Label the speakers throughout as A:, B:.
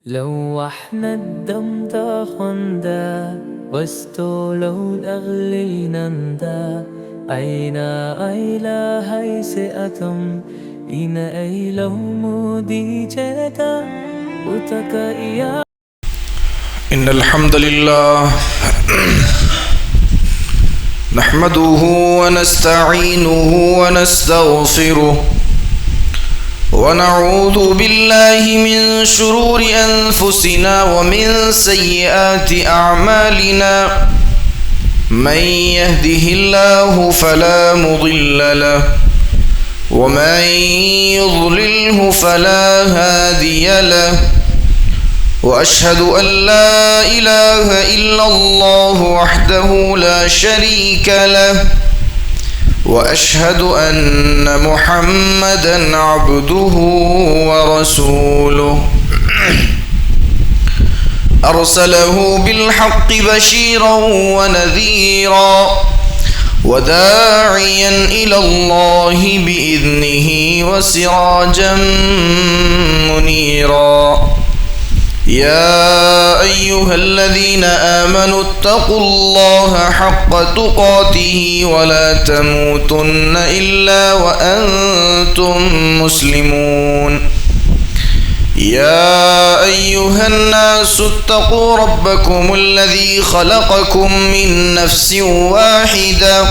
A: لوحنا الدم تاخندا واستولوا الأغلي نندا أين أيلا هيسئتم إن أيلو مودي جدا وتكئيا.
B: إن الحمد لله نحمده ونستعينه ونستغفره ونعوذ بالله من شرور أنفسنا ومن سيئات أعمالنا. من يهده الله فلا مضل له ومن يضلله فلا هادي له، وأشهد أن لا إله إلا الله وحده لا شريك له، وأشهد أن محمدًا عبده ورسوله أرسله بالحق بشيرا ونذيرا وداعيا إلى الله بإذنه وسراجا منيرا. يا أيها الذين آمنوا اتقوا الله حق تقاته ولا تموتن إلا وأنتم مسلمون. يا أيها الناس اتقوا ربكم الذي خلقكم من نفس واحدة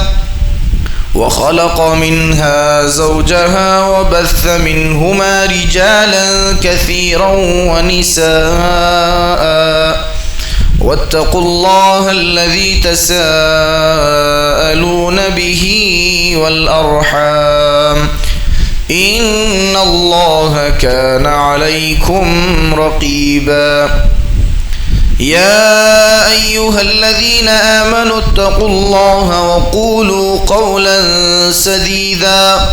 B: وخلق منها زوجها وبث منهما رجالا كثيرا ونساء، واتقوا الله الذي تساءلون به والأرحام إن الله كان عليكم رقيبا. يا أيها الذين آمنوا اتقوا الله وقولوا قولا سديدا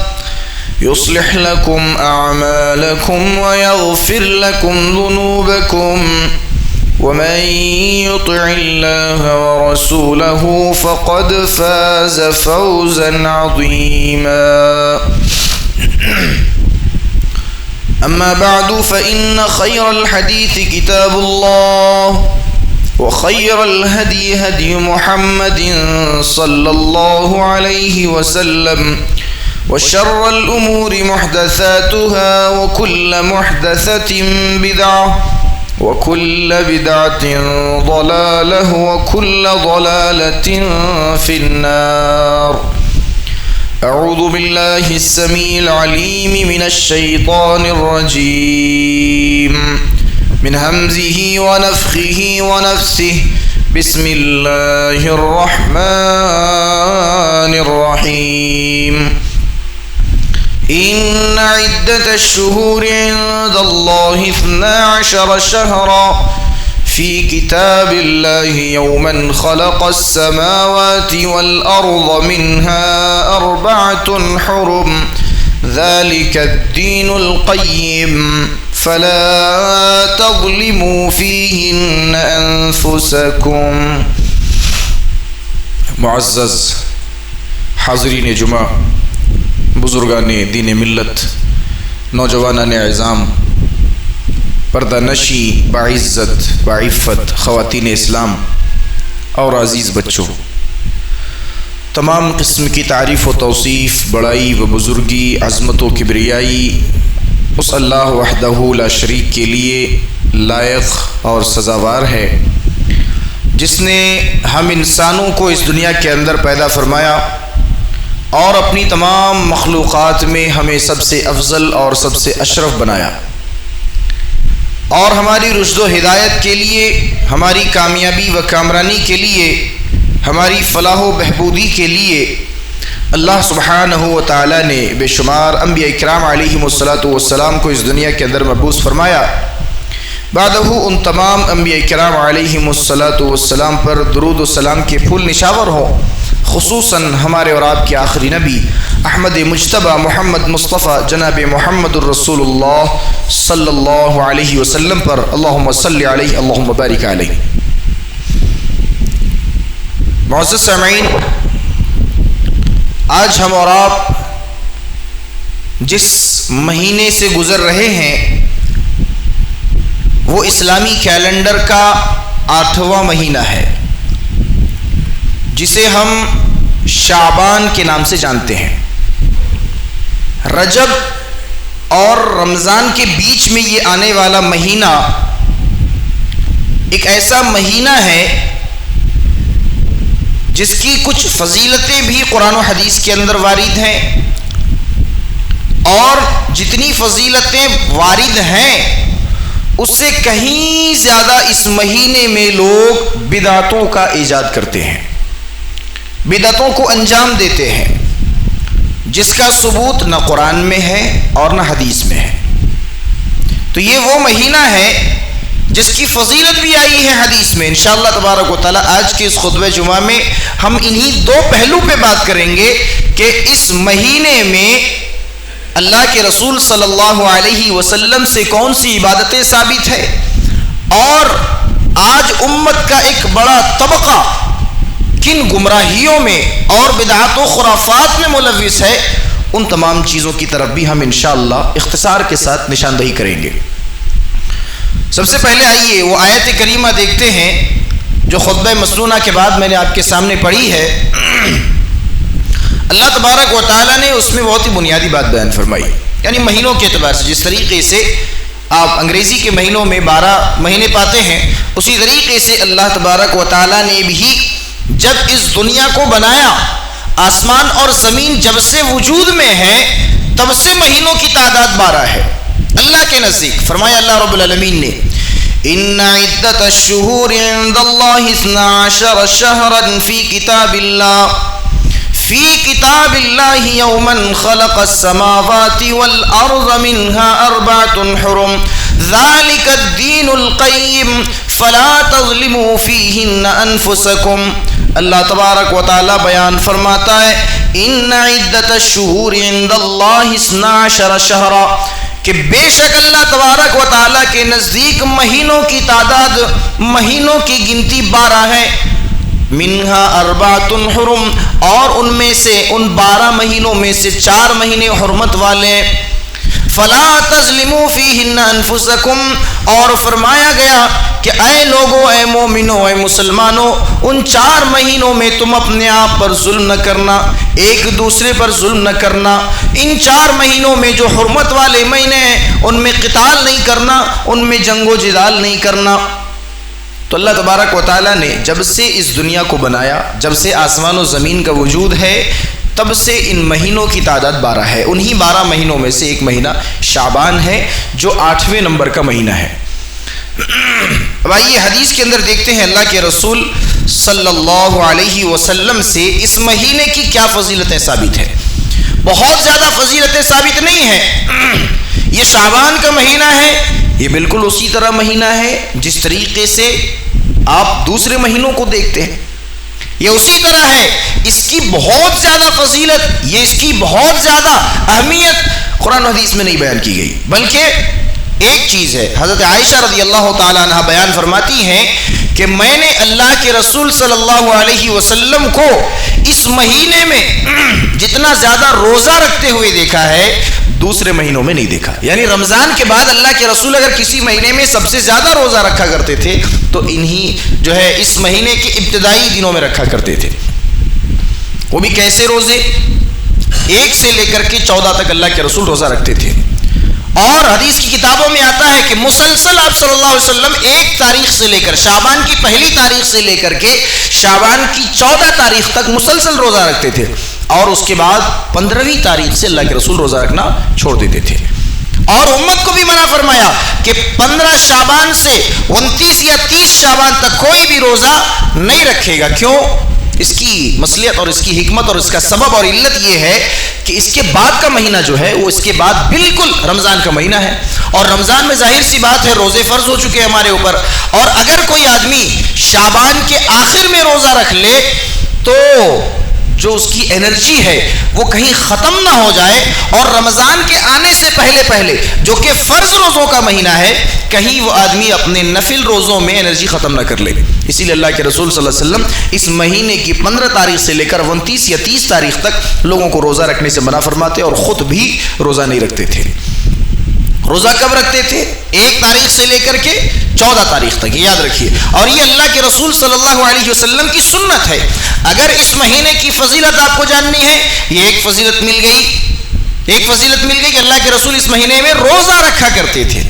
B: يصلح لكم أعمالكم ويغفر لكم ذنوبكم، ومن يطع الله ورسوله فقد فاز فوزا عظيما. أما بعد، فإن خير الحديث كتاب الله، وخير الهدي هدي محمد صلى الله عليه وسلم، وشر الأمور محدثاتها، وكل محدثة بدعة، وكل بدعة ضلالة، وكل ضلالة في النار. أعوذ بالله السميع العليم من الشيطان الرجيم من همزه ونفخه ونفسه. بسم الله الرحمن الرحيم. إن عدة الشهور عند الله 12 شهرا في كتاب الله يوما خلق السماوات والأرض منها 4 حرم ذلك الدين القيم فلا تظلموا فيهن أنفسكم. معزز حاضرین جمعہ، بزرگان دین ملت، نوجوانان عظام، پردہ نشی باعزت باعفت خواتین اسلام اور عزیز بچوں، تمام قسم کی تعریف و توصیف، بڑائی و بزرگی، عظمت و کبریائی اس اللہ وحدہ لا شریک کے لیے لائق اور سزاوار ہے، جس نے ہم انسانوں کو اس دنیا کے اندر پیدا فرمایا اور اپنی تمام مخلوقات میں ہمیں سب سے افضل اور سب سے اشرف بنایا، اور ہماری رشد و ہدایت کے لیے، ہماری کامیابی و کامرانی کے لیے، ہماری فلاح و بہبودی کے لیے اللہ سبحانہ و تعالی نے بے شمار انبیاء اکرام علیہم السلام کو اس دنیا کے اندر مبعوث فرمایا۔ بعدہ ان تمام انبیاء اکرام علیہم السلام پر درود و سلام کے پھول نشاور ہوں، خصوصاً ہمارے اور آپ کے آخری نبی احمد مجتبی محمد مصطفیٰ جناب محمد الرسول اللہ صلی اللہ علیہ وسلم پر۔ اللہم صلی علیہ، اللہم بارک علیہ۔ معزز سامعین، آج ہم اور آپ جس مہینے سے گزر رہے ہیں وہ اسلامی کیلنڈر کا 8واں مہینہ ہے جسے ہم شعبان کے نام سے جانتے ہیں۔ رجب اور رمضان کے بیچ میں یہ آنے والا مہینہ ایک ایسا مہینہ ہے جس کی کچھ فضیلتیں بھی قرآن و حدیث کے اندر وارد ہیں، اور جتنی فضیلتیں وارد ہیں اس سے کہیں زیادہ اس مہینے میں لوگ بدعتوں کا ایجاد کرتے ہیں، بدعتوں کو انجام دیتے ہیں، جس کا ثبوت نہ قرآن میں ہے اور نہ حدیث میں ہے۔ تو یہ وہ مہینہ ہے جس کی فضیلت بھی آئی ہے حدیث میں۔ انشاءاللہ تبارک و تعالیٰ آج کے اس خطبہ جمعہ میں ہم انہی دو پہلو پہ بات کریں گے کہ اس مہینے میں اللہ کے رسول صلی اللہ علیہ وسلم سے کون سی عبادتیں ثابت ہے، اور آج امت کا ایک بڑا طبقہ کن گمراہیوں میں اور بدعات و خرافات میں ملوث ہے، ان تمام چیزوں کی طرف بھی ہم انشاءاللہ اختصار کے ساتھ نشاندہی کریں گے۔ سب سے پہلے آئیے وہ آیت کریمہ دیکھتے ہیں جو خطبہ مسنونہ کے بعد میں نے آپ کے سامنے پڑھی ہے۔ اللہ تبارک و تعالیٰ نے اس میں بہت ہی بنیادی بات بیان فرمائی، یعنی مہینوں کے اعتبار سے جس طریقے سے آپ انگریزی کے مہینوں میں 12 مہینے پاتے ہیں، اسی طریقے سے اللہ تبارک و تعالیٰ نے بھی جب اس دنیا کو بنایا، آسمان اور زمین جب سے وجود میں ہے تب سے مہینوں کی تعداد 12 ہے اللہ کے نزدیک۔ فرمایا اللہ رب العالمین نے ان عدت الشہور عند اللہ 12 شہرا فی کتاب اللہ یوما خلق السماوات والارض منها 4 حرم ذلك الدین القیم فلا تظلموا فیہن انفسکم۔ اللہ تبارک و تعالی بیان فرماتا ہے ان عدت الشہور عند اللہ 12 شہرا، کہ بے شک اللہ تبارک و تعالیٰ کے نزدیک مہینوں کی تعداد، مہینوں کی گنتی 12 ہے، منہا 4 حرم، اور ان میں سے ان 12 مہینوں میں سے 4 مہینے حرمت والے، فلا تظلموا فیہن انفسکم، اور فرمایا گیا کہ اے لوگو، اے مومنو، اے مسلمانوں، ان 4 مہینوں میں تم اپنے آپ پر ظلم نہ کرنا، ایک دوسرے پر ظلم نہ کرنا۔ ان 4 مہینوں میں جو حرمت والے مہینے ہیں ان میں قتال نہیں کرنا، ان میں جنگ و جدال نہیں کرنا۔ تو اللہ تبارک و تعالیٰ نے جب سے اس دنیا کو بنایا، جب سے آسمان و زمین کا وجود ہے، تب سے ان مہینوں کی تعداد 12 ہے۔ انہی 12 مہینوں میں سے ایک مہینہ شعبان ہے جو 8ویں نمبر کا مہینہ ہے۔ اب آئیے حدیث کے اندر دیکھتے ہیں اللہ کے رسول صلی اللہ علیہ وسلم سے اس مہینے کی کیا فضیلتیں ثابت ہیں۔ بہت زیادہ فضیلتیں ثابت نہیں ہیں۔ یہ شعبان کا مہینہ ہے، یہ بالکل اسی طرح مہینہ ہے جس طریقے سے آپ دوسرے مہینوں کو دیکھتے ہیں، یہ اسی طرح ہے۔ اس کی بہت زیادہ فضیلت، یہ اس کی بہت زیادہ اہمیت قرآن و حدیث میں نہیں بیان کی گئی، بلکہ ایک چیز ہے۔ حضرت عائشہ رضی اللہ تعالیٰ عنہ بیان فرماتی ہیں کہ میں نے اللہ کے رسول صلی اللہ علیہ وسلم کو اس مہینے میں جتنا زیادہ روزہ رکھتے ہوئے دیکھا ہے دوسرے مہینوں میں نہیں دیکھا۔ یعنی رمضان کے بعد اللہ کے رسول اگر کسی مہینے میں سب سے زیادہ روزہ رکھا کرتے تھے تو انہی جو ہے اس مہینے کے ابتدائی دنوں میں رکھا کرتے تھے۔ وہ بھی کیسے روزے؟ 1 سے لے کر کے 14 تک اللہ کے رسول روزہ رکھتے تھے، اور حدیث کی کتابوں میں آتا ہے کہ مسلسل آپ صلی اللہ علیہ وسلم 1 تاریخ سے لے کر شعبان کی پہلی تاریخ سے لے کر کے شعبان کی 14 تاریخ تک مسلسل روزہ رکھتے تھے، اور اس کے بعد 15ویں تاریخ سے اللہ کے رسول روزہ رکھنا چھوڑ دیتے تھے، اور امت کو بھی منع فرمایا کہ 15 شعبان سے 29 یا 30 شعبان تک کوئی بھی روزہ نہیں رکھے گا۔ کیوں؟ اس کی مصلحت اور اس کی حکمت اور اس کا سبب اور علت یہ ہے کہ اس کے بعد کا مہینہ جو ہے وہ اس کے بعد بالکل رمضان کا مہینہ ہے، اور رمضان میں ظاہر سی بات ہے روزے فرض ہو چکے ہیں ہمارے اوپر، اور اگر کوئی آدمی شعبان کے آخر میں روزہ رکھ لے تو جو اس کی انرجی ہے وہ کہیں ختم نہ ہو جائے، اور رمضان کے آنے سے پہلے پہلے جو کہ فرض روزوں کا مہینہ ہے کہیں وہ آدمی اپنے نفل روزوں میں انرجی ختم نہ کر لے۔ اسی لیے اللہ کے رسول صلی اللہ علیہ وسلم اس مہینے کی 15 تاریخ سے لے کر 29 یا 30 تاریخ تک لوگوں کو روزہ رکھنے سے منع فرماتے اور خود بھی روزہ نہیں رکھتے تھے۔ روزہ کب رکھتے تھے؟ 1 تاریخ سے لے کر کے 14 تاریخ تک، یاد رکھیے. اور یہ اللہ کے رسول صلی اللہ علیہ وسلم کی سنت ہے. اگر اس مہینے کی فضیلت آپ کو جاننی ہے، یہ ایک فضیلت مل گئی کہ اللہ کے رسول اس مہینے میں روزہ رکھا کرتے تھے.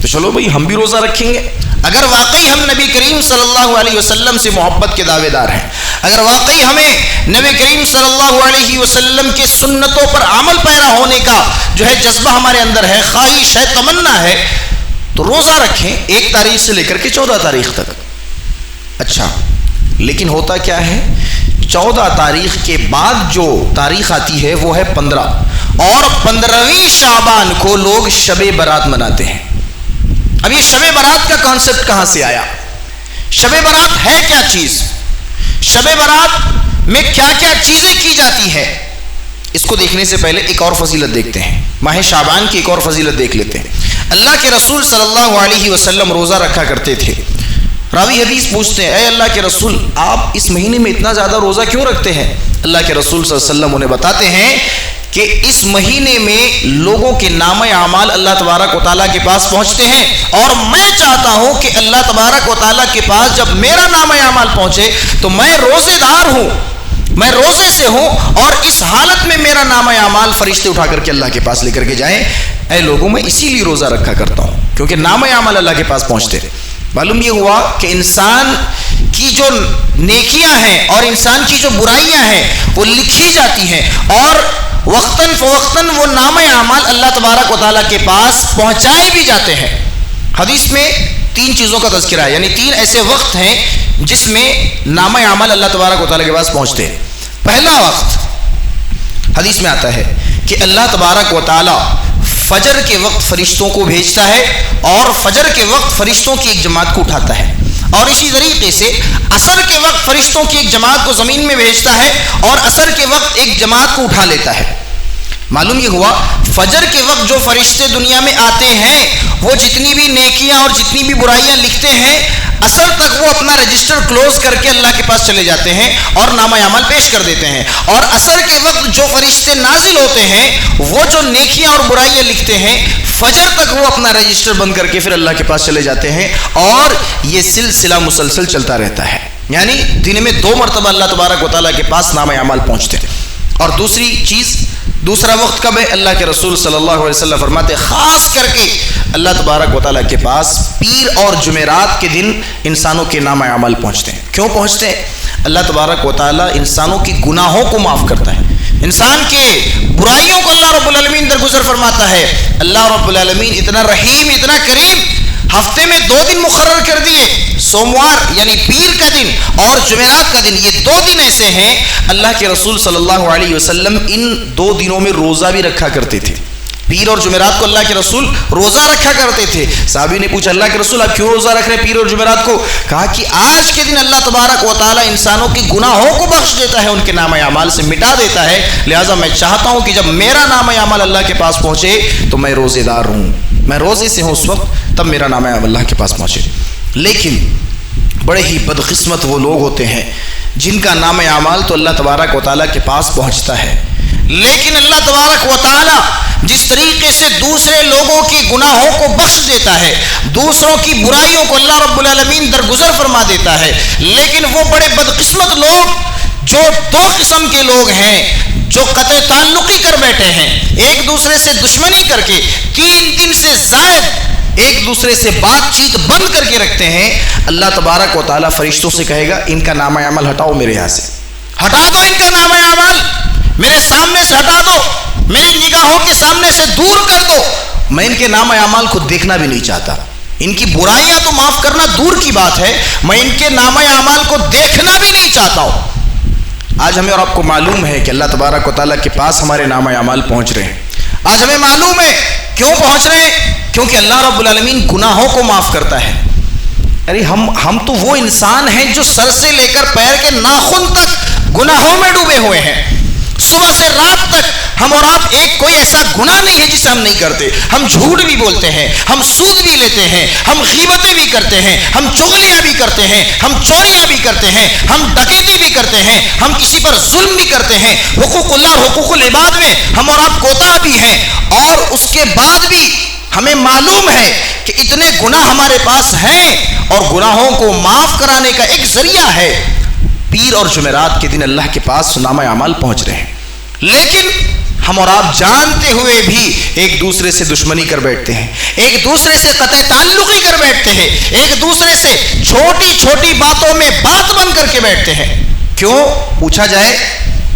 B: تو چلو بھائی ہم بھی روزہ رکھیں گے. اگر واقعی ہم نبی کریم صلی اللہ علیہ وسلم سے محبت کے دعوے دار ہیں، اگر واقعی ہمیں نبی کریم صلی اللہ علیہ وسلم کے سنتوں پر عمل پیرا ہونے کا جو ہے جذبہ ہمارے اندر ہے، خواہش ہے، تمنا ہے، تو روزہ رکھیں 1 تاریخ سے لے کر کے 14 تاریخ تک. اچھا، لیکن ہوتا کیا ہے، 14 تاریخ کے بعد جو تاریخ آتی ہے وہ ہے 15، اور 15ویں شعبان کو لوگ شب برات مناتے ہیں. اب یہ شب برات کا کانسیپٹ کہاں سے آیا؟ شب برات ہے کیا چیز؟ شب برات میں کیا کیا چیزیں کی جاتی ہے؟ اس کو دیکھنے سے پہلے ایک اور فضیلت دیکھتے ہیں. ماہ شعبان کی ایک اور فضیلت دیکھ لیتے ہیں. اللہ کے رسول صلی اللہ علیہ وسلم روزہ رکھا کرتے تھے. راوی حدیث پوچھتے ہیں، اے اللہ کے رسول، آپ اس مہینے میں اتنا زیادہ روزہ کیوں رکھتے ہیں؟ اللہ کے رسول صلی اللہ علیہ وسلم انہیں بتاتے ہیں کہ اس مہینے میں لوگوں کے نامہ اعمال اللہ تبارک و تعالیٰ کے پاس پہنچتے ہیں، اور میں چاہتا ہوں کہ اللہ تبارک و تعالیٰ کے پاس جب میرا نامہ اعمال پہنچے تو میں روزے دار ہوں، میں روزے سے ہوں، اور اس حالت میں میرا نامہ اعمال فرشتے اٹھا کر کے اللہ کے پاس لے کر کے جائیں. اے لوگوں، میں اسی لیے روزہ رکھا کرتا ہوں کیونکہ نامہ اعمال اللہ کے پاس پہنچتے. معلوم یہ ہوا کہ انسان کی جو نیکیاں ہیں اور انسان کی جو برائیاں ہیں وہ لکھی جاتی ہیں، اور وقتاً فوقتاً وہ نامہ اعمال اللہ تبارک و تعالیٰ کے پاس پہنچائے بھی جاتے ہیں. حدیث میں 3 چیزوں کا تذکرہ ہے، یعنی 3 ایسے وقت ہیں جس میں نامہ اعمال اللہ تبارک و تعالیٰ کے پاس پہنچتے ہیں. پہلا وقت حدیث میں آتا ہے کہ اللہ تبارک و تعالیٰ فجر کے وقت فرشتوں کو بھیجتا ہے، اور فجر کے وقت فرشتوں کی ایک جماعت کو اٹھاتا ہے، اور اسی طریقے سے عصر کے وقت فرشتوں کی ایک جماعت کو زمین میں بھیجتا ہے، اور عصر کے وقت ایک جماعت کو اٹھا لیتا ہے. معلوم یہ ہوا فجر کے وقت جو فرشتے دنیا میں آتے ہیں وہ جتنی بھی نیکیاں اور جتنی بھی برائیاں لکھتے ہیں، عصر تک وہ اپنا رجسٹر کلوز کر کے اللہ کے پاس چلے جاتے ہیں اور نامہ اعمال پیش کر دیتے ہیں. اور عصر کے وقت جو فرشتے نازل ہوتے ہیں وہ جو نیکیاں اور برائیاں لکھتے ہیں، فجر تک وہ اپنا رجسٹر بند کر کے پھر اللہ کے پاس چلے جاتے ہیں، اور یہ سلسلہ مسلسل چلتا رہتا ہے. یعنی دن میں 2 مرتبہ اللہ تبارک و تعالیٰ کے پاس نامہ اعمال پہنچتے ہیں. اور دوسرا وقت کب ہے؟ اللہ کے رسول صلی اللہ علیہ وسلم فرماتے ہیں خاص کر کے اللہ تبارک و تعالیٰ کے پاس پیر اور جمعرات کے دن انسانوں کے نامہ اعمال پہنچتے ہیں. کیوں پہنچتے ہیں؟ اللہ تبارک و تعالیٰ انسانوں کی گناہوں کو معاف کرتا ہے، انسان کے برائیوں کو اللہ رب العالمین درگزر فرماتا ہے. اللہ رب العالمین اتنا رحیم، اتنا کریم، ہفتے میں 2 دن مقرر کر دیے، سوموار یعنی پیر کا دن اور جمعرات کا دن. یہ 2 دن ایسے ہیں اللہ کے رسول صلی اللہ علیہ وسلم ان 2 دنوں میں روزہ بھی رکھا کرتے تھے. پیر اور جمعرات کو اللہ کے رسول روزہ رکھا کرتے تھے. صحابی نے پوچھا اللہ کے رسول آپ کیوں روزہ رکھ رہے ہیں پیر اور جمعرات کو؟ کہا کہ آج کے دن اللہ تبارک و تعالیٰ انسانوں کے گناہوں کو بخش دیتا ہے، ان کے نامہ اعمال سے مٹا دیتا ہے، لہٰذا میں چاہتا ہوں کہ جب میرا نامہ اعمال اللہ کے پاس پہنچے تو میں روزے دار ہوں، میں روزے سے ہوں اس وقت، تب میرا نامہ اعمال اللہ کے پاس پہنچے. لیکن بڑے ہی بدقسمت وہ لوگ ہوتے ہیں جن کا نامہ اعمال تو اللہ تبارک و تعالیٰ کے پاس پہنچتا ہے، لیکن اللہ تبارک و تعالیٰ جس طریقے سے دوسرے لوگوں کے گناہوں کو بخش دیتا ہے، دوسروں کی برائیوں کو اللہ رب العالمین درگزر فرما دیتا ہے، لیکن وہ بڑے بدقسمت لوگ جو 2 قسم کے لوگ ہیں جو قطع تعلقی کر بیٹھے ہیں، ایک دوسرے سے دشمنی کر کے 3 دن سے زائد ایک دوسرے سے بات چیت بند کر کے رکھتے ہیں. اللہ تبارک و تعالیٰ فرشتوں سے کہے گا ان کا نامہ اعمال ہٹاؤ، میرے یہاں سے ہٹا دو، ان کا نامہ اعمال میرے سامنے سے ہٹا دو، میری نگاہوں کے سامنے سے دور کر دو. میں ان کے نامہ اعمال کو دیکھنا بھی نہیں چاہتا، ان کی برائیاں تو معاف کرنا دور کی بات ہے، میں ان کے نامہ اعمال کو دیکھنا بھی نہیں چاہتا ہوں. آج ہمیں اور آپ کو معلوم ہے کہ اللہ تبارک و تعالیٰ کے پاس ہمارے نامہ اعمال پہنچ رہے ہیں. آج ہمیں معلوم ہے کیوں پہنچ رہے ہیں، کیونکہ اللہ رب العالمین گناہوں کو معاف کرتا ہے. ارے ہم تو وہ انسان ہیں جو سر سے لے کر پیر کے ناخن تک گناہوں میں ڈوبے ہوئے ہیں. صبح سے رات تک ہم اور آپ کوئی ایسا گناہ نہیں ہے جسے ہم نہیں کرتے. ہم جھوٹ بھی بولتے ہیں، ہم سود بھی لیتے ہیں، ہم غیبتیں بھی کرتے ہیں، ہم چغلیاں بھی کرتے ہیں، ہم چوریاں بھی کرتے ہیں، ہم ڈکیتی بھی کرتے ہیں، ہم کسی پر ظلم بھی کرتے ہیں. حقوق اللہ اور حقوق العباد میں ہم اور آپ کوتاہ بھی ہیں، اور اس کے بعد بھی ہمیں معلوم ہے کہ اتنے گناہ ہمارے پاس ہیں اور گناہوں کو معاف کرانے کا ایک ذریعہ ہے پیر اور جمعرات کے دن اللہ کے پاس نامہ اعمال پہنچ رہے ہیں، لیکن ہم اور آپ جانتے ہوئے بھی ایک دوسرے سے دشمنی کر بیٹھتے ہیں، ایک دوسرے سے قطع تعلقی کر بیٹھتے ہیں، ایک دوسرے سے چھوٹی چھوٹی باتوں میں بات بن کر کے بیٹھتے ہیں۔ کیوں؟ پوچھا جائے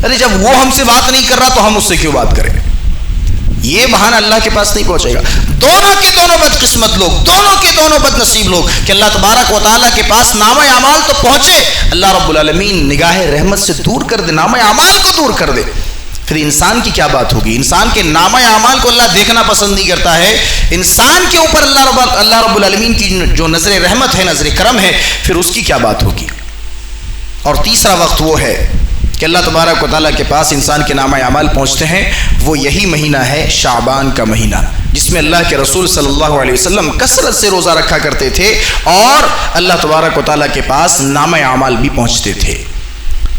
B: ارے جب وہ ہم سے بات نہیں کر رہا تو ہم اس سے کیوں بات کریں؟ یہ بہانہ اللہ کے پاس نہیں پہنچے گا۔ دونوں کے دونوں بدقسمت لوگ، دونوں کے دونوں بد نصیب لوگ کہ اللہ تبارک و تعالیٰ کے پاس نامہ اعمال تو پہنچے، اللہ رب العالمین نگاہ رحمت سے دور کر دے، نامہ اعمال کو دور کر دے، پھر انسان کی کیا بات ہوگی؟ انسان کے نامہ اعمال کو اللہ دیکھنا پسند نہیں کرتا ہے، انسان کے اوپر اللہ رب العالمین کی جو نظر رحمت ہے، نظر کرم ہے، پھر اس کی کیا بات ہوگی؟ اور تیسرا وقت وہ ہے کہ اللہ تبارک و تعالیٰ کے پاس انسان کے نامہ اعمال پہنچتے ہیں، وہ یہی مہینہ ہے شعبان کا مہینہ، جس میں اللہ کے رسول صلی اللہ علیہ وسلم کثرت سے روزہ رکھا کرتے تھے اور اللہ تبارک و تعالیٰ کے پاس نامہ اعمال بھی پہنچتے تھے۔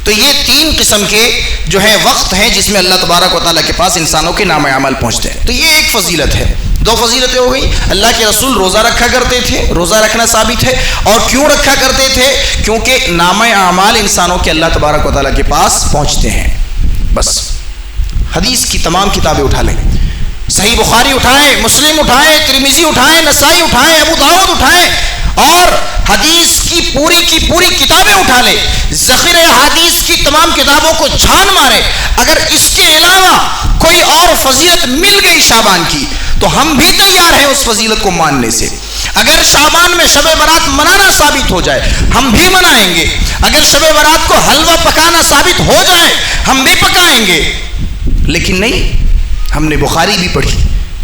B: تو یہ تین قسم کے جو ہے وقت ہیں جس میں اللہ تبارک و تعالیٰ کے پاس انسانوں کے نامہ اعمال پہنچتے ہیں۔ تو یہ ایک فضیلت ہے، دو فضیلتیں ہو گئی۔ اللہ کے رسول روزہ رکھا کرتے تھے، روزہ رکھنا ثابت ہے، اور کیوں رکھا کرتے تھے؟ کیونکہ نامہ اعمال انسانوں کے اللہ تبارک و تعالیٰ کے پاس پہنچتے ہیں۔ بس حدیث کی تمام کتابیں اٹھا لیں، صحیح بخاری اٹھائیں، مسلم اٹھائیں، ترمذی اٹھائیں، نسائی اٹھائیں، ابو داؤد اٹھائیں، اور حدیث کی پوری کتابیں اٹھا لیں، ذخیرہ حدیث کی تمام کتابوں کو چھان مارے۔ اگر اس کے علاوہ کوئی اور فضیلت مل گئی شعبان کی تو ہم بھی تیار ہیں اس فضیلت کو ماننے سے۔ اگر شعبان میں شب برات منانا ثابت ہو جائے ہم بھی منائیں گے، اگر شب برات کو حلوہ پکانا ثابت ہو جائے ہم بھی پکائیں گے، لیکن نہیں، ہم نے بخاری بھی پڑھی،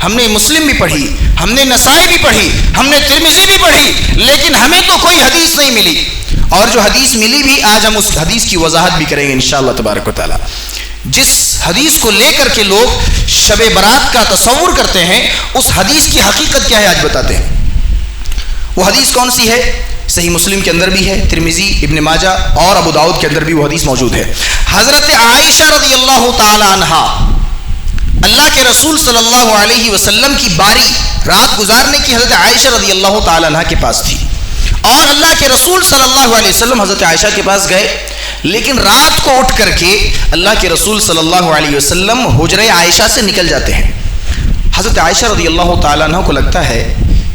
B: ہم نے مسلم بھی پڑھی، ہم نے نسائی بھی پڑھی، ہم نے ترمذی بھی پڑھی، لیکن ہمیں تو کوئی حدیث نہیں ملی، اور جو حدیث ملی بھی آج ہم اس حدیث کی وضاحت بھی کریں گے انشاءاللہ تبارک و تعالی۔ جس حدیث کو لے کر کے لوگ شب برات کا تصور کرتے ہیں اس حدیث کی حقیقت کیا ہے آج بتاتے ہیں۔ وہ حدیث کون سی ہے؟ صحیح مسلم کے اندر بھی ہے، ترمذی، ابن ماجہ اور ابو داؤد کے اندر بھی وہ حدیث موجود ہے۔ حضرت عائشہ رضی اللہ تعالی عنہا اللہ کے رسول صلی اللہ علیہ وسلم کی باری رات گزارنے کی حضرت عائشہ رضی اللہ تعالی عنہ کے پاس تھی، اور اللہ کے رسول صلی اللہ علیہ وسلم حضرت عائشہ کے پاس گئے، لیکن رات کو اٹھ کر کے اللہ کے رسول صلی اللہ علیہ وسلم حجرہ عائشہ سے نکل جاتے ہیں۔ حضرت عائشہ رضی اللہ تعالیٰ عنہ کو لگتا ہے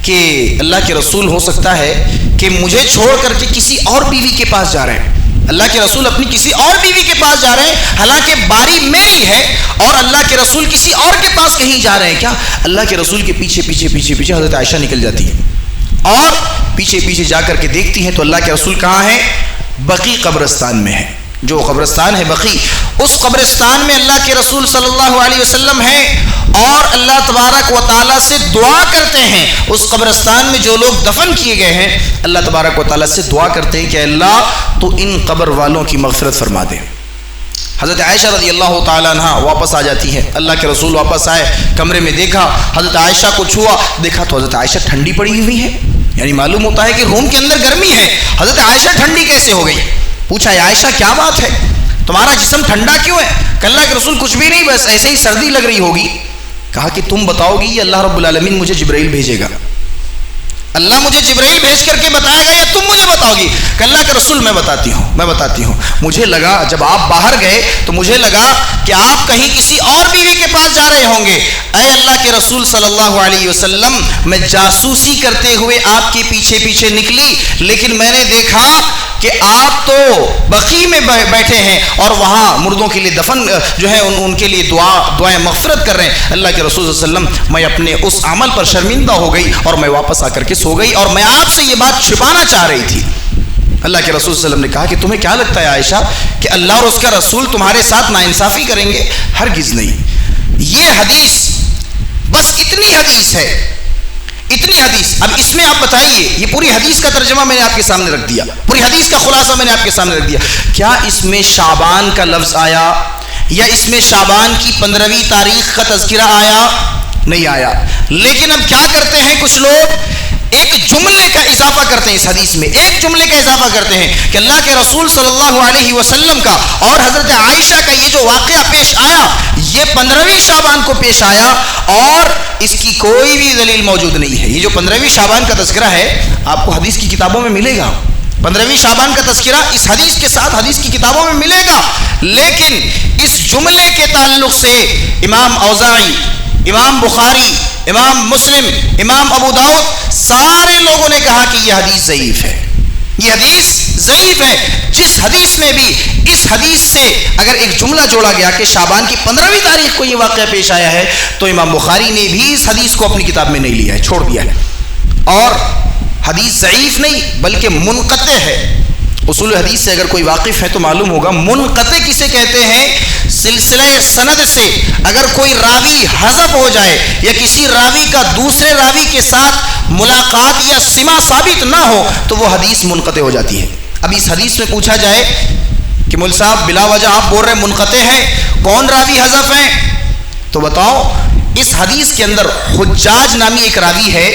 B: کہ اللہ کے رسول ہو سکتا ہے کہ مجھے چھوڑ کر کے کسی اور بیوی کے پاس جا رہے ہیں، اللہ کے رسول اپنی کسی اور بیوی کے پاس جا رہے ہیں، حالانکہ باری میری ہے اور اللہ کے رسول کسی اور کے پاس کہیں جا رہے ہیں کیا؟ اللہ کے رسول کے پیچھے حضرت عائشہ نکل جاتی ہے اور پیچھے جا کر کے دیکھتی ہیں تو اللہ کے رسول کہاں ہیں؟ بقی قبرستان میں ہے، جو قبرستان ہے بقی، اس قبرستان میں اللہ کے رسول صلی اللہ علیہ وسلم ہیں اور اللہ تبارک و تعالیٰ سے دعا کرتے ہیں۔ اس قبرستان میں جو لوگ دفن کیے گئے ہیں اللہ تبارک و تعالیٰ سے دعا کرتے ہیں کہ اللہ تو ان قبر والوں کی مغفرت فرما دے۔ حضرت عائشہ رضی اللہ تعالیٰ عنہ واپس آ جاتی ہے، اللہ کے رسول واپس آئے، کمرے میں دیکھا، حضرت عائشہ کو چھوا، دیکھا تو حضرت عائشہ ٹھنڈی پڑی ہوئی ہے، یعنی معلوم ہوتا ہے کہ روم کے اندر گرمی ہے، حضرت عائشہ ٹھنڈی کیسے ہو گئی؟ پوچھا اے عائشہ کیا بات ہے، تمہارا جسم ٹھنڈا کیوں ہے؟ کہ اللہ کے رسول کچھ بھی نہیں، بس ایسے ہی سردی لگ رہی ہوگی۔ کہا کہ تم بتاؤ گی یا اللہ رب العالمین مجھے جبرائیل بھیجے گا؟ اللہ مجھے جبرائیل بھیج کر کے بتائے گا یا تم مجھے بتاؤ گی؟ کہ اللہ کے رسول میں بتاتی ہوں۔ مجھے لگا جب آپ باہر گئے تو مجھے لگا کہ آپ کہیں کسی اور بیوی کے پاس جا رہے ہوں گے۔ اے اللہ کے رسول صلی اللہ علیہ وسلم، میں جاسوسی کرتے ہوئے آپ کے پیچھے نکلی، لیکن میں نے دیکھا کہ آپ تو بقی میں بیٹھے ہیں اور وہاں مردوں کے لیے دفن جو ہے ان کے لیے دعائیں مغفرت کر رہے ہیں۔ اللہ کے رسول صلی اللہ علیہ وسلم، میں اپنے اس عمل پر شرمندہ ہو گئی اور میں واپس آ کر کے سو گئی، اور میں آپ سے یہ بات چھپانا چاہ رہی تھی۔ اللہ کے رسول صلی اللہ علیہ وسلم نے کہا کہ تمہیں کیا لگتا ہے عائشہ کہ اللہ اور اس کا رسول تمہارے ساتھ ناانصافی کریں گے؟ ہرگز نہیں۔ یہ حدیث بس اتنی حدیث ہے، اتنی حدیث۔ اب اس میں آپ بتائیے، یہ پوری حدیث کا ترجمہ میں نے آپ کے سامنے رکھ دیا، پوری حدیث کا خلاصہ میں نے آپ کے سامنے رکھ دیا، کیا اس میں شعبان کا لفظ آیا یا اس میں شعبان کی 15ویں تاریخ کا تذکرہ آیا؟ نہیں آیا۔ لیکن اب کیا کرتے ہیں کچھ لوگ، ایک جملے کا اضافہ کرتے ہیں اس حدیث میں، ایک جملے کا اضافہ کرتے ہیں کہ اللہ کے رسول صلی اللہ علیہ وسلم کا اور حضرت عائشہ کا یہ جو واقعہ پیش آیا یہ 15ویں شعبان کو پیش آیا، اور اس کی کوئی بھی دلیل موجود نہیں ہے۔ یہ جو 15ویں شعبان کا تذکرہ ہے آپ کو حدیث کی کتابوں میں ملے گا، 15ویں شعبان کا تذکرہ اس حدیث کے ساتھ حدیث کی کتابوں میں ملے گا، لیکن اس جملے کے تعلق سے امام اوزاعی، امام بخاری، امام مسلم، امام ابو داؤد سارے لوگوں نے کہا کہ یہ حدیث ضعیف ہے، یہ حدیث ضعیف ہے۔ جس حدیث میں بھی اس حدیث سے اگر ایک جملہ جوڑا گیا کہ شعبان کی 15ویں تاریخ کو یہ واقعہ پیش آیا ہے، تو امام بخاری نے بھی اس حدیث کو اپنی کتاب میں نہیں لیا ہے، چھوڑ دیا ہے، اور حدیث ضعیف نہیں بلکہ منقطع ہے۔ اصول حدیث سے اگر کوئی واقف ہے تو معلوم ہوگا منقطع کسے کہتے ہیں؟ سلسلہ سند سے اگر کوئی راوی حذف ہو جائے یا کسی راوی کا دوسرے راوی کے ساتھ ملاقات یا سماع ثابت نہ ہو تو وہ حدیث منقطع ہو جاتی ہے۔ اب اس حدیث میں پوچھا جائے کہ مول صاحب بلا وجہ آپ بول رہے ہیں منقطع ہے، کون راوی حذف ہیں؟ تو بتاؤ، اس حدیث کے اندر حجاج نامی ایک راوی ہے،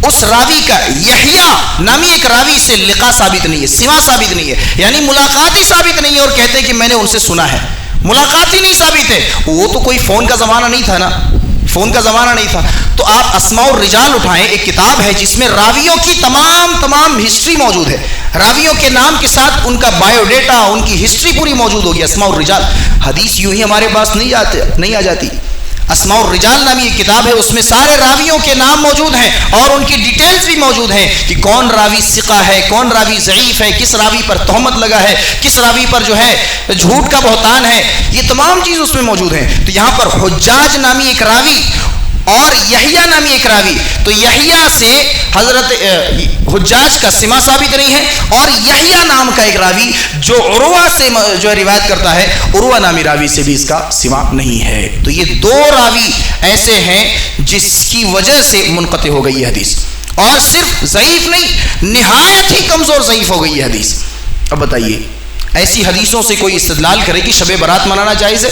B: اس راوی کا یحییٰ نامی ایک راوی سے لقاء ثابت نہیں ہے، سماع ثابت نہیں ہے، یعنی ملاقات ہی ثابت نہیں ہے، اور کہتے ہیں کہ میں نے ان سے سنا ہے، ملاقات ہی نہیں ثابت ہے۔ وہ تو کوئی فون کا زمانہ نہیں تھا نا، فون کا زمانہ نہیں تھا، تو آپ اسماء الرجال اٹھائیں، ایک کتاب ہے جس میں راویوں کی تمام ہسٹری موجود ہے، راویوں کے نام کے ساتھ ان کا بایو ڈیٹا، ان کی ہسٹری پوری موجود ہوگی، اسماء الرجال۔ حدیث یوں ہی ہمارے پاس نہیں آ جاتی۔ اسماء الرجال نامی ایک کتاب ہے، اس میں سارے راویوں کے نام موجود ہیں اور ان کی ڈیٹیلز بھی موجود ہیں کہ کون راوی ثقہ ہے، کون راوی ضعیف ہے، کس راوی پر تہمت لگا ہے، کس راوی پر جو ہے جھوٹ کا بہتان ہے، یہ تمام چیز اس میں موجود ہیں۔ تو یہاں پر حجاج نامی ایک راوی اور یحییٰ نامی ایک راوی، تو یحییٰ سے حضرت حجاج کا سماع ثابت نہیں ہے، اور یحییٰ نام کا ایک راوی جو عروہ سے جو ہے روایت کرتا ہے، عروہ نامی راوی سے بھی اس کا سماع نہیں ہے۔ تو یہ دو راوی ایسے ہیں جس کی وجہ سے منقطع ہو گئی یہ حدیث، اور صرف ضعیف نہیں، نہایت ہی کمزور ضعیف ہو گئی یہ حدیث۔ اب بتائیے، ایسی حدیثوں سے کوئی استدلال کرے کہ شب برات منانا جائز ہے؟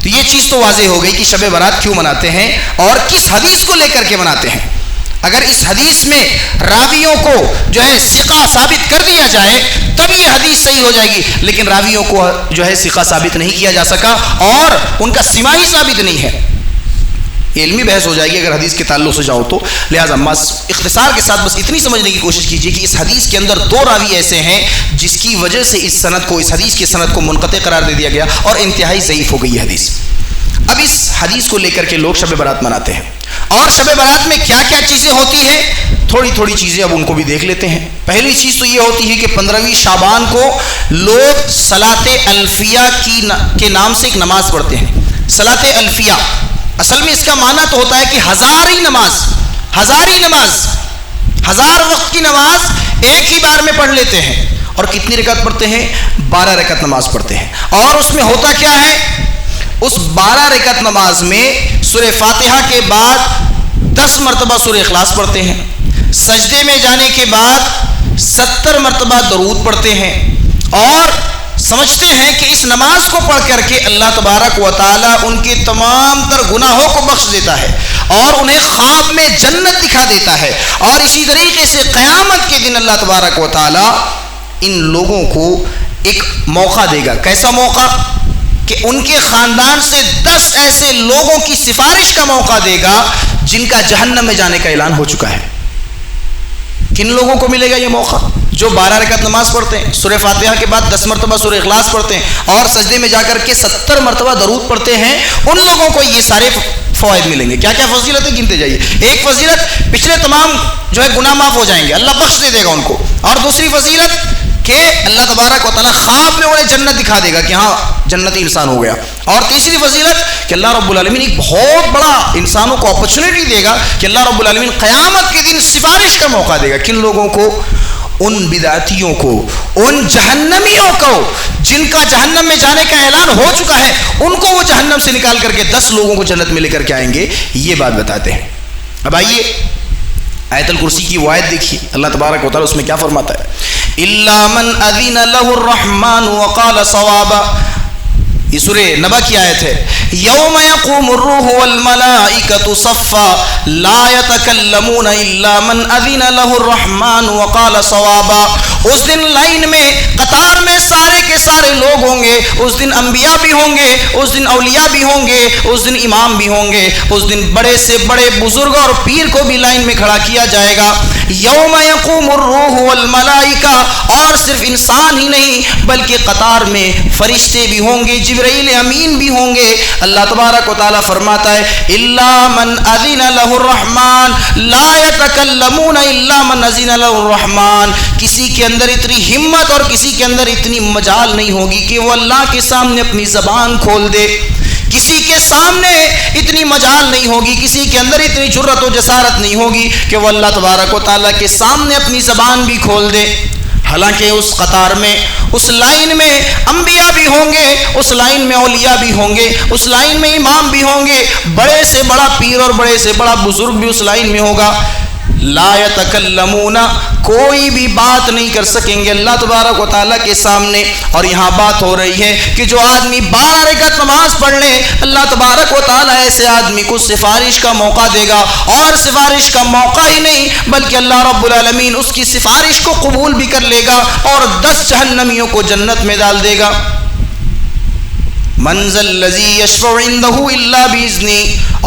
B: تو یہ چیز تو واضح ہو گئی کہ شب برات کیوں مناتے ہیں اور کس حدیث کو لے کر کے مناتے ہیں۔ اگر اس حدیث میں راویوں کو جو ہے ثقہ ثابت کر دیا جائے تب یہ حدیث صحیح ہو جائے گی، لیکن راویوں کو جو ہے ثقہ ثابت نہیں کیا جا سکا اور ان کا سماع ہی ثابت نہیں ہے، یہ علمی بحث ہو جائے گی اگر حدیث کے تعلق سے جاؤ تو۔ لہٰذا اختصار کے ساتھ بس اتنی سمجھنے کی کوشش کیجیے کہ اس حدیث کے اندر دو راوی ایسے ہیں جس کی وجہ سے اس حدیث کی سند کو منقطع قرار دے دیا گیا اور انتہائی ضعیف ہو گئی یہ حدیث۔ اب اس حدیث کو لے کر کے لوگ شب برات مناتے ہیں، اور شب برات میں کیا کیا چیزیں ہوتی ہیں، تھوڑی چیزیں اب ان کو بھی دیکھ لیتے ہیں۔ پہلی چیز تو یہ ہوتی ہے کہ 15ویں شعبان کو لوگ صلاۃ الفیہ کے نام سے ایک نماز پڑھتے ہیں۔ صلاۃ الفیہ اصل میں اس کا معنی تو ہوتا ہے کہ ہزاری نماز، ہزار وقت کی نماز ایک ہی بار میں پڑھ لیتے ہیں، اور کتنی رکعت پڑھتے ہیں؟ 12 رکعت نماز پڑھتے ہیں۔ اور اس میں ہوتا کیا ہے؟ اس 12 رکعت نماز میں سورہ فاتحہ کے بعد 10 مرتبہ سورہ اخلاص پڑھتے ہیں، سجدے میں جانے کے بعد 70 مرتبہ درود پڑھتے ہیں، اور سمجھتے ہیں کہ اس نماز کو پڑھ کر کے اللہ تبارک و تعالیٰ ان کے تمام تر گناہوں کو بخش دیتا ہے اور انہیں خواب میں جنت دکھا دیتا ہے، اور اسی طریقے سے قیامت کے دن اللہ تبارک و تعالیٰ ان لوگوں کو ایک موقع دے گا۔ کیسا موقع؟ کہ ان کے خاندان سے 10 ایسے لوگوں کی سفارش کا موقع دے گا جن کا جہنم میں جانے کا اعلان ہو چکا ہے۔ کن لوگوں کو ملے گا یہ موقع؟ جو 12 رکعت نماز پڑھتے ہیں، سورہ فاتحہ کے بعد 10 مرتبہ سورہ اخلاص پڑھتے ہیں، اور سجدے میں جا کر کے 70 مرتبہ درود پڑھتے ہیں، ان لوگوں کو یہ سارے فوائد ملیں گے۔ کیا کیا فضیلتیں گنتے جائیے۔ ایک فضیلت، پچھلے تمام جو ہے گناہ معاف ہو جائیں گے، اللہ بخش دے گا ان کو۔ اور دوسری فضیلت کہ اللہ تبارک و تعالیٰ خواب میں انہیں جنت دکھا دے گا کہ ہاں جنتی انسان ہو گیا۔ اور تیسری فضیلت کہ اللہ رب العالمین ایک بہت بڑا انسانوں کو اپرچونٹی دے گا کہ اللہ رب العالمین قیامت کے دن سفارش کا موقع دے گا۔ کن لوگوں کو؟ ان بدعتیوں کو، ان جہنمیوں کو جن کا جہنم میں جانے کا اعلان ہو چکا ہے، ان کو وہ جہنم سے نکال کر کے 10 لوگوں کو جنت میں لے کر کے آئیں گے، یہ بات بتاتے ہیں۔ اب آئیے آیت الکرسی کی وہ آیت دیکھیے، اللہ تبارک و تعالیٰ اس میں کیا فرماتا ہے؟ الا من اذن له الرحمن وقال صوابا، یہ سورہ نبا کی آیت ہے. یوم یقوم الروح والملائکۃ صفا لا یتکلمون الا من اذن له الرحمن وقال صوابا. اس دن لائن میں قطار میں سارے کے سارے لوگ ہوں گے. اس دن انبیاء بھی ہوں گے, اس دن اولیاء بھی ہوں گے, اس دن امام بھی ہوں گے, اس دن بڑے سے بڑے بزرگ اور پیر کو بھی لائن میں کھڑا کیا جائے گا. یوم یقوم الروح والملائکہ, اور صرف انسان ہی نہیں بلکہ قطار میں فرشتے بھی ہوں گے, جبرائیل امین بھی ہوں گے. اللہ تبارک و تعالیٰ فرماتا ہے الا من اذن له الرحمن لا يتكلمون الا من اذن له الرحمن. کسی کے اندر اتنی ہمت اور کسی کے اندر اتنی مجال نہیں ہوگی کہ وہ اللہ کے سامنے اپنی زبان کھول دے. کسی کے سامنے اتنی مجال نہیں ہوگی, کسی کے اندر اتنی جرأت و جسارت نہیں ہوگی کہ وہ اللہ تبارک و تعالیٰ کے سامنے اپنی زبان بھی کھول دے. حالانکہ اس قطار میں, اس لائن میں انبیاء بھی ہوں گے, اس لائن میں اولیاء بھی ہوں گے, اس لائن میں امام بھی ہوں گے, بڑے سے بڑا پیر اور بڑے سے بڑا بزرگ بھی اس لائن میں ہوگا. لا یتکلمون, کوئی بھی بات نہیں کر سکیں گے اللہ تبارک و تعالیٰ کے سامنے. اور یہاں بات ہو رہی ہے کہ جو آدمی 12 رکعت نماز پڑھ لے, اللہ تبارک و تعالیٰ ایسے آدمی کو سفارش کا موقع دے گا, اور سفارش کا موقع ہی نہیں بلکہ اللہ رب العالمین اس کی سفارش کو قبول بھی کر لے گا اور 10 جہنمیوں کو جنت میں ڈال دے گا. من ذا الذی یشفع عنده الا باذنہ.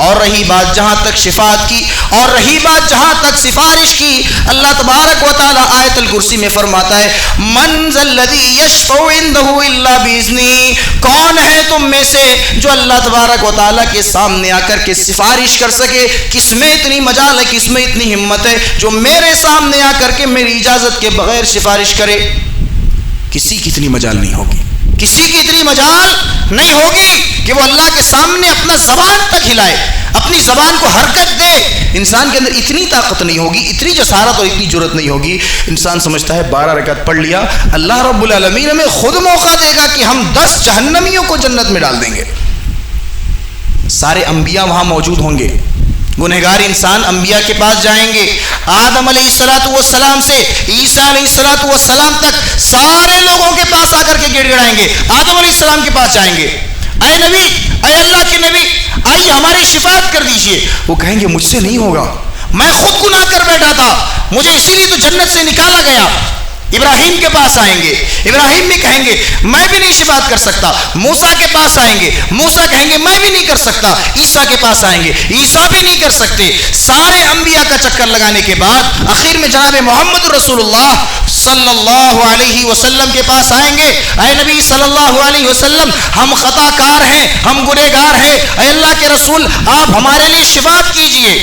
B: اور رہی بات جہاں تک شفاعت کی, اور رہی بات جہاں تک سفارش کی, اللہ تبارک و تعالیٰ آیت الکرسی میں فرماتا ہے من ذا الذی یشفع عنده الا باذنہ. کون ہے تم میں سے جو اللہ تبارک و تعالیٰ کے سامنے آ کر کے سفارش کر سکے؟ کس میں اتنی مجال ہے, کس میں اتنی ہمت ہے جو میرے سامنے آ کر کے میری اجازت کے بغیر سفارش کرے؟ کسی کی اتنی مجال نہیں ہوگی, کسی کی اتنی مجال نہیں ہوگی کہ وہ اللہ کے سامنے اپنا زبان تک ہلائے, اپنی زبان کو حرکت دے. انسان کے اندر اتنی طاقت نہیں ہوگی, اتنی جسارت اور اتنی جرأت نہیں ہوگی. انسان سمجھتا ہے 12 رکعت پڑھ لیا, اللہ رب العالمین ہمیں خود موقع دے گا کہ ہم 10 جہنمیوں کو جنت میں ڈال دیں گے. سارے انبیاء وہاں موجود ہوں گے. گنہگار انسان انبیاء کے پاس جائیں گے, آدم علیہ السلام سے عیسیٰ علیہ السلام تک سارے لوگوں کے پاس آ کر کے گڑ گڑائیں گے. آدم علیہ السلام کے پاس جائیں گے, اے نبی, اے اللہ کے نبی, آئیے ہماری شفاعت کر دیجئے. وہ کہیں گے مجھ سے نہیں ہوگا, میں خود گناہ کر بیٹھا تھا, مجھے اسی لیے تو جنت سے نکالا گیا. ابراہیم کے پاس آئیں گے, ابراہیم بھی کہیں گے میں بھی نہیں شفاعت کر سکتا. موسیٰ کے پاس آئیں گے, موسیٰ کہیں گے میں بھی نہیں کر سکتا. عیسیٰ کے پاس آئیں گے, عیسیٰ بھی نہیں کر سکتے. سارے انبیاء کا چکر لگانے کے بعد آخر میں جناب محمد رسول اللہ صلی اللہ علیہ وسلم کے پاس آئیں گے. اے نبی صلی اللہ علیہ وسلم, ہم خطا کار ہیں, ہم گنہگار ہیں, اے اللہ کے رسول آپ ہمارے لیے شفاعت کیجئے.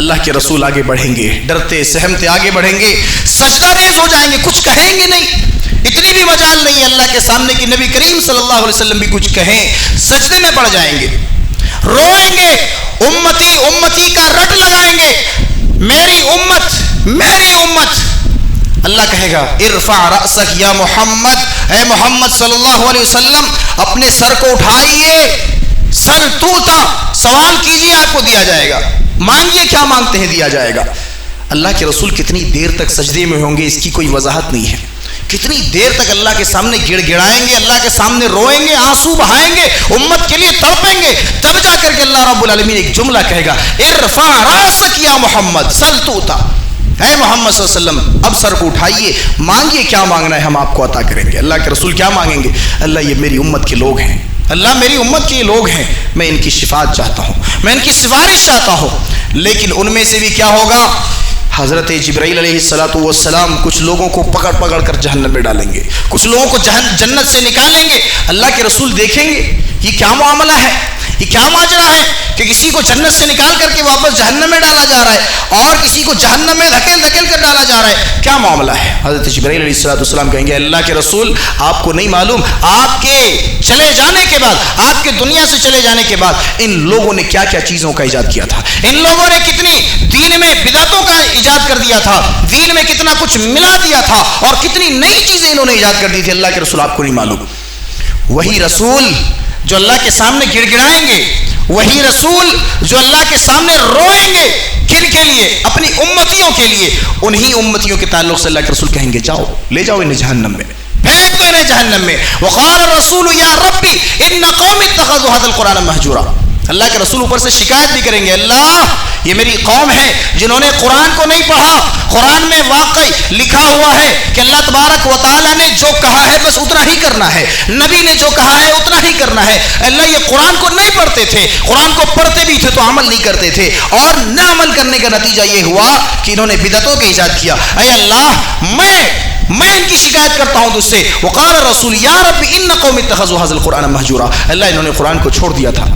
B: اللہ کے رسول آگے بڑھیں گے, ڈرتے سہمتے آگے بڑھیں گے, سجدہ ریز ہو جائیں گے, کچھ کہیں گے نہیں. اتنی بھی مجال نہیں ہے اللہ کے سامنے کہ نبی کریم صلی اللہ علیہ وسلم بھی کچھ کہیں, سجدے میں پڑ جائیں گے, روئیں گے, امتی امتی کا رٹ لگائیں گے, میری امت میری امت. اللہ کہے گا ارفع رأسک یا محمد, اے محمد صلی اللہ علیہ وسلم اپنے سر کو اٹھائیے, سل توتا, سوال کیجئے آپ کو دیا جائے گا, مانگیے کیا مانگتے ہیں دیا جائے گا. اللہ کے رسول کتنی دیر تک سجدے میں ہوں گے اس کی کوئی وضاحت نہیں ہے. کتنی دیر تک اللہ کے سامنے گڑ گڑائیں گے, اللہ کے سامنے روئیں گے, آنسو بہائیں گے, امت کے لیے تڑپیں گے, تب جا کر کے اللہ رب العالمین ایک جملہ کہے گا ارفع رأسک یا محمد سل توتا. اے محمد صلی اللہ علیہ وسلم اب سر کو اٹھائیے, مانگیے کیا مانگنا ہے ہم آپ کو عطا کریں گے. اللہ کے رسول کیا مانگیں گے؟ اللہ یہ میری امت کے لوگ ہیں, اللہ میری امت کے لوگ ہیں, میں ان کی شفاعت چاہتا ہوں, میں ان کی سفارش چاہتا ہوں. لیکن ان میں سے بھی کیا ہوگا؟ حضرت جبرائیل علیہ السلام کچھ لوگوں کو پکڑ پکڑ کر جہنم میں ڈالیں گے, کچھ لوگوں کو جنت سے نکالیں گے. اللہ کے رسول دیکھیں گے یہ کیا معاملہ ہے, یہ کیا ماجرا ہے کہ کسی کو جنت سے نکال کر کے واپس جہنم میں ڈالا جا رہا ہے اور کسی کو جہنم میں دھکیل دھکیل کر ڈالا جا رہا ہے, کیا معاملہ ہے؟ حضرت جبرائیل علیہ السلام کہیں گے اللہ کے رسول آپ کو نہیں معلوم, آپ کے چلے جانے کے بعد, آپ کے دنیا سے چلے جانے کے بعد ان لوگوں نے کیا کیا چیزوں کا ایجاد کیا تھا, ان لوگوں نے کتنی دین میں بدعتوں کا ایجاد کر دیا تھا, دین میں کتنا کچھ ملا دیا تھا اور کتنی نئی چیزیں انہوں نے ایجاد کر دی تھی. اللہ کے رسول آپ کو نہیں معلوم. وہی رسول جو اللہ کے سامنے گڑ گڑائیں گے, وہی رسول جو اللہ کے سامنے روئیں گے, کن کے لیے؟ اپنی امتیوں کے لیے. انہی امتیوں کے تعلق سے اللہ کے رسول کہیں گے جاؤ لے جاؤ انہیں جہنم میں, پھینک دو انہیں جہنم میں. وقال الرسول یا ربی ان قوم اتخذوا هذا القرآن مہجورا. اللہ کے رسول اوپر سے شکایت بھی کریں گے, اللہ یہ میری قوم ہے جنہوں نے قرآن کو نہیں پڑھا. قرآن میں واقعی لکھا ہوا ہے کہ اللہ تبارک و تعالیٰ نے جو کہا ہے بس اتنا ہی کرنا ہے, نبی نے جو کہا ہے اتنا ہی کرنا ہے. اللہ یہ قرآن کو نہیں پڑھتے تھے, قرآن کو پڑھتے بھی تھے تو عمل نہیں کرتے تھے, اور نہ عمل کرنے کا نتیجہ یہ ہوا کہ انہوں نے بدعتوں کا ایجاد کیا. اے اللہ میں ان کی شکایت کرتا ہوں تجھ سے. وقال الرسول یا رب ان قوم اتخذوا هذا القرآن مہجورا. اللہ انہوں نے قرآن کو چھوڑ دیا تھا,